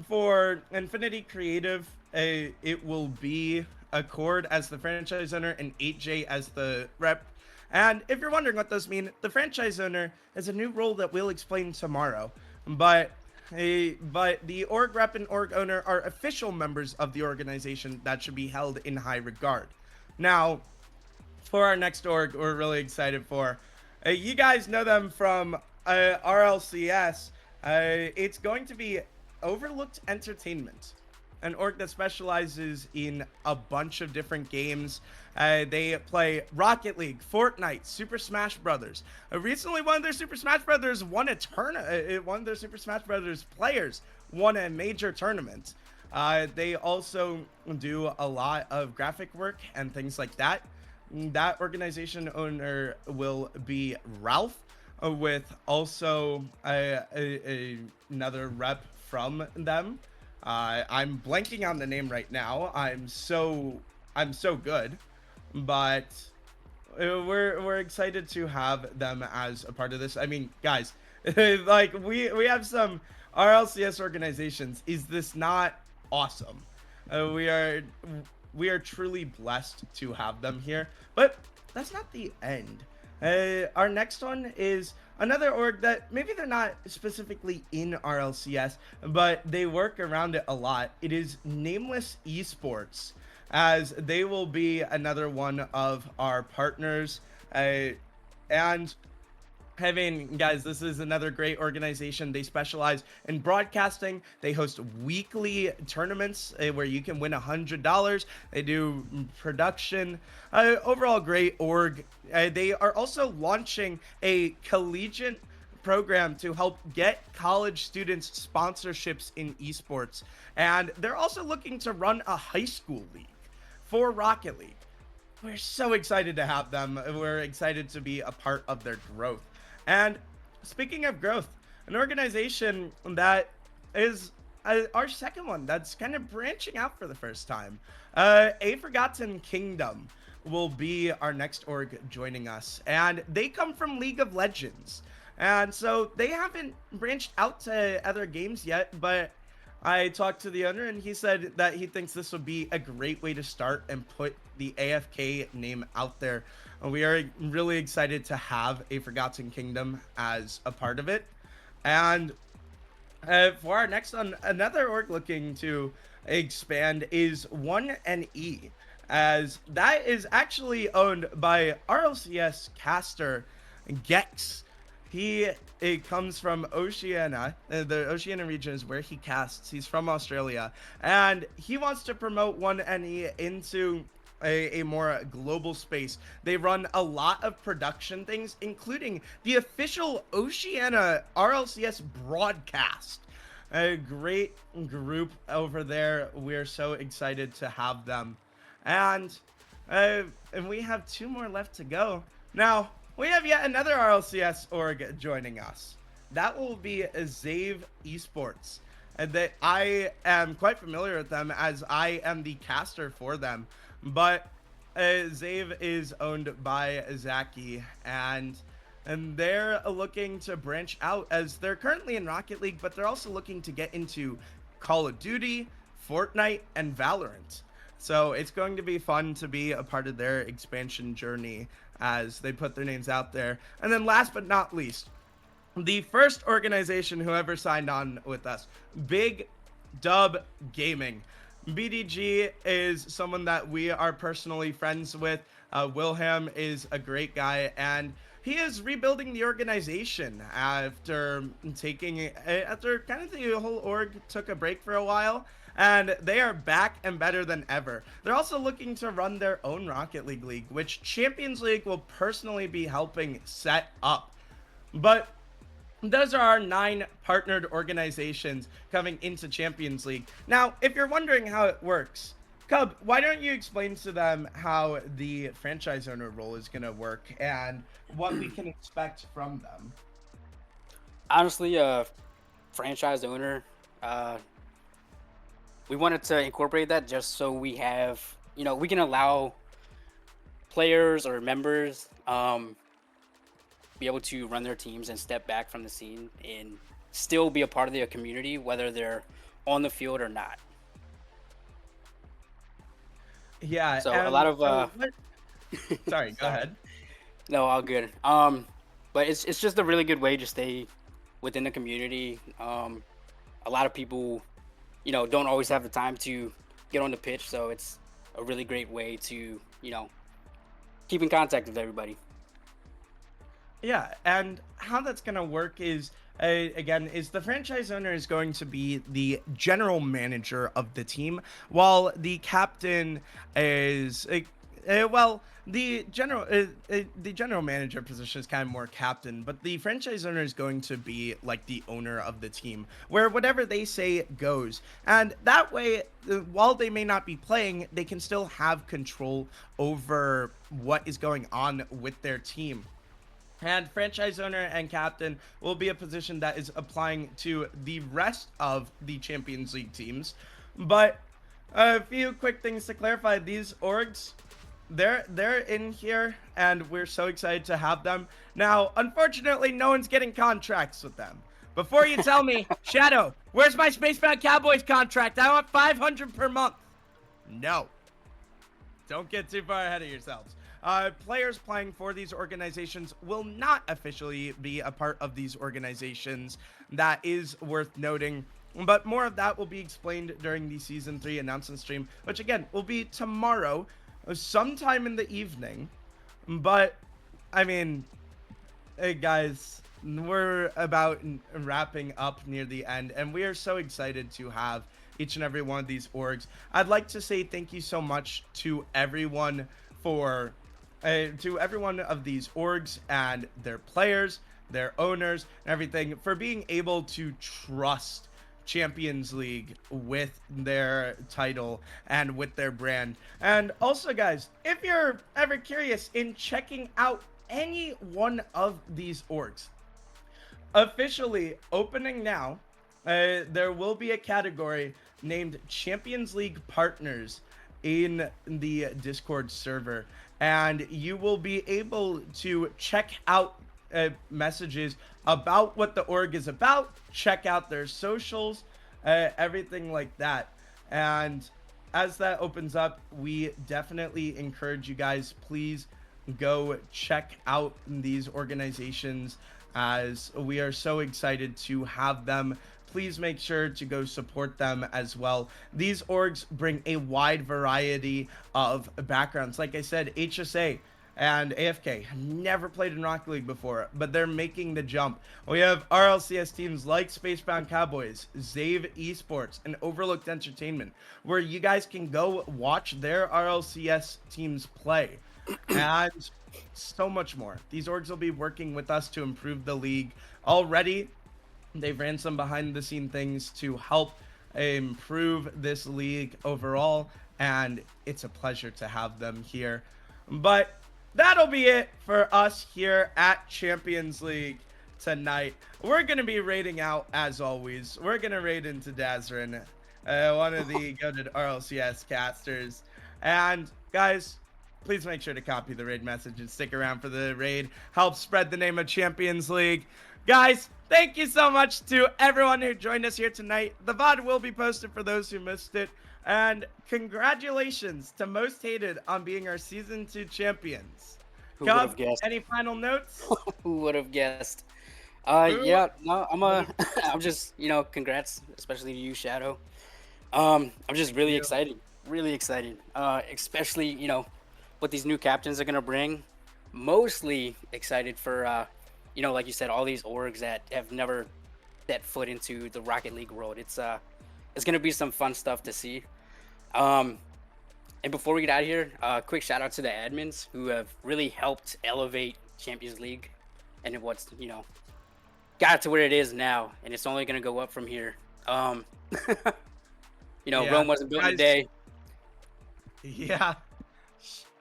Speaker 3: For Infinity Creative, it will be Accord as the franchise owner and 8J as the rep. And if you're wondering what those mean, the franchise owner is a new role that we'll explain tomorrow. But the org rep and org owner are official members of the organization that should be held in high regard. Now, for our next org, we're really excited for. You guys know them from RLCS. It's going to be Overlooked Entertainment, an org that specializes in a bunch of different games. They play Rocket League, Fortnite, Super Smash Brothers. Recently, one of their Super Smash Brothers won a tournament. One of their Super Smash Brothers players won a major tournament. They also do a lot of graphic work and things like that. That organization owner will be Ralph, with also another rep from them. I'm blanking on the name right now. I'm so good, but we're excited to have them as a part of this. I mean, guys, like we have some RLCS organizations. Is this not awesome? We are truly blessed to have them here, but that's not the end. Our next one is another org that maybe they're not specifically in RLCS, but they work around it a lot. It is Nameless Esports, as they will be another one of our partners. And guys, this is another great organization. They specialize in broadcasting. They host weekly tournaments where you can win $100. They do production. Overall, great org. They are also launching a collegiate program to help get college students sponsorships in esports. And they're also looking to run a high school league for Rocket League. We're so excited to have them. We're excited to be a part of their growth. And speaking of growth, an organization that is our second one that's kind of branching out for the first time. A Forgotten Kingdom will be our next org joining us. And they come from League of Legends. And so they haven't branched out to other games yet, but I talked to the owner and he said that he thinks this would be a great way to start and put the AFK name out there. And we are really excited to have a Forgotten Kingdom as a part of it. And for our next one, another org looking to expand is 1NE, as that is actually owned by RLCS caster Gex. It comes from Oceania. The Oceania region is where he casts. He's from Australia, and he wants to promote 1NE into a more global space. They run a lot of production things, including the official Oceania RLCS broadcast. A great group over there. We're so excited to have them. And we have 2 more left to go. Now, we have yet another RLCS org joining us. That will be Zave Esports. And that I am quite familiar with them as I am the caster for them. But Zave is owned by Zaki, and they're looking to branch out as they're currently in Rocket League, but they're also looking to get into Call of Duty, Fortnite, and Valorant. So it's going to be fun to be a part of their expansion journey as they put their names out there. And then last but not least, the first organization who ever signed on with us, Big Dub Gaming. BDG is someone that we are personally friends with. Wilhelm is a great guy, and he is rebuilding the organization after kind of the whole org took a break for a while, and they are back and better than ever. They're also looking to run their own Rocket League, which Champions League will personally be helping set up. But those are our 9 partnered organizations coming into Champions League. Now, if you're wondering how it works, Cub, why don't you explain to them how the franchise owner role is going to work and what we can expect from them?
Speaker 6: Honestly, franchise owner, we wanted to incorporate that just so we have, we can allow players or members be able to run their teams and step back from the scene and still be a part of their community, whether they're on the field or not.
Speaker 3: Yeah.
Speaker 6: So a lot of
Speaker 3: sorry, go ahead.
Speaker 6: No, all good. But it's just a really good way to stay within the community. A lot of people, don't always have the time to get on the pitch, so it's a really great way to, keep in contact with everybody.
Speaker 3: Yeah, and how that's going to work is, again, is the franchise owner is going to be the general manager of the team, while the captain is, the general manager position is kind of more captain, but the franchise owner is going to be like the owner of the team, where whatever they say goes. And that way, while they may not be playing, they can still have control over what is going on with their team. And franchise owner and captain will be a position that is applying to the rest of the Champions League teams. But a few quick things to clarify. These orgs, they're in here, and we're so excited to have them. Now, unfortunately, no one's getting contracts with them. Before you tell me, Shadow, where's my Spacebound Cowboys contract? I want 500 per month. No. Don't get too far ahead of yourselves. Players playing for these organizations will not officially be a part of these organizations. That is worth noting. But more of that will be explained during the Season 3 announcement stream, which again will be tomorrow, sometime in the evening. But, I mean, hey guys, we're about wrapping up near the end, and we are so excited to have each and every one of these orgs. I'd like to say thank you so much to everyone for to every one of these orgs and their players, their owners, and everything for being able to trust Champions League with their title and with their brand. And also, guys, if you're ever curious in checking out any one of these orgs, officially opening now, there will be a category named Champions League Partners in the Discord server, and you will be able to check out messages about what the org is about, check out their socials, everything like that. And as that opens up, we definitely encourage you guys, please go check out these organizations, as we are so excited to have them. Please make sure to go support them as well. These orgs bring a wide variety of backgrounds. Like I said, HSA and AFK never played in Rocket League before, but they're making the jump. We have RLCS teams like Spacebound Cowboys, Zave Esports, and Overlooked Entertainment, where you guys can go watch their RLCS teams play. And so much more. These orgs will be working with us to improve the league. Already, they've ran some behind the scene things to help improve this league overall, and it's a pleasure to have them here. But that'll be it for us here at Champions League tonight. We're going to be raiding out, as always. We're going to raid into Dazrin, one of the goated RLCS casters. And guys, please make sure to copy the raid message and stick around for the raid. Help spread the name of Champions League. Guys, thank you so much to everyone who joined us here tonight. The VOD will be posted for those who missed it. And congratulations to Most Hated on being our Season 2 champions.
Speaker 6: Who would
Speaker 3: Cub,
Speaker 6: have guessed?
Speaker 3: any final notes?
Speaker 6: Who would have guessed?
Speaker 3: Who-
Speaker 6: Yeah, no, I'm just, congrats, especially to you, Shadow. I'm just really excited, especially, what these new captains are gonna bring. Mostly excited for, like you said, all these orgs that have never set foot into the Rocket League world. It's gonna be some fun stuff to see. And before we get out of here, quick shout out to the admins who have really helped elevate Champions League and what's, got it to where it is now, and it's only gonna go up from here.
Speaker 3: Yeah,
Speaker 6: Rome wasn't built in a
Speaker 3: guys-
Speaker 6: day.
Speaker 3: Yeah,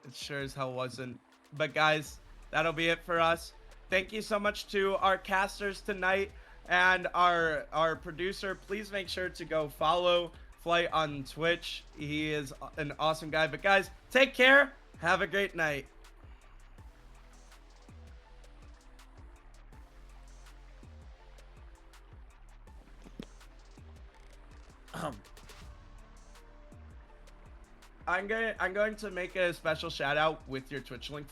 Speaker 3: it sure as hell wasn't. But guys, that'll be it for us. Thank you so much to our casters tonight and our producer. Please make sure to go follow Flight on Twitch. He is an awesome guy. But guys, take care. Have a great night. I'm going to make a special shout out with your Twitch link.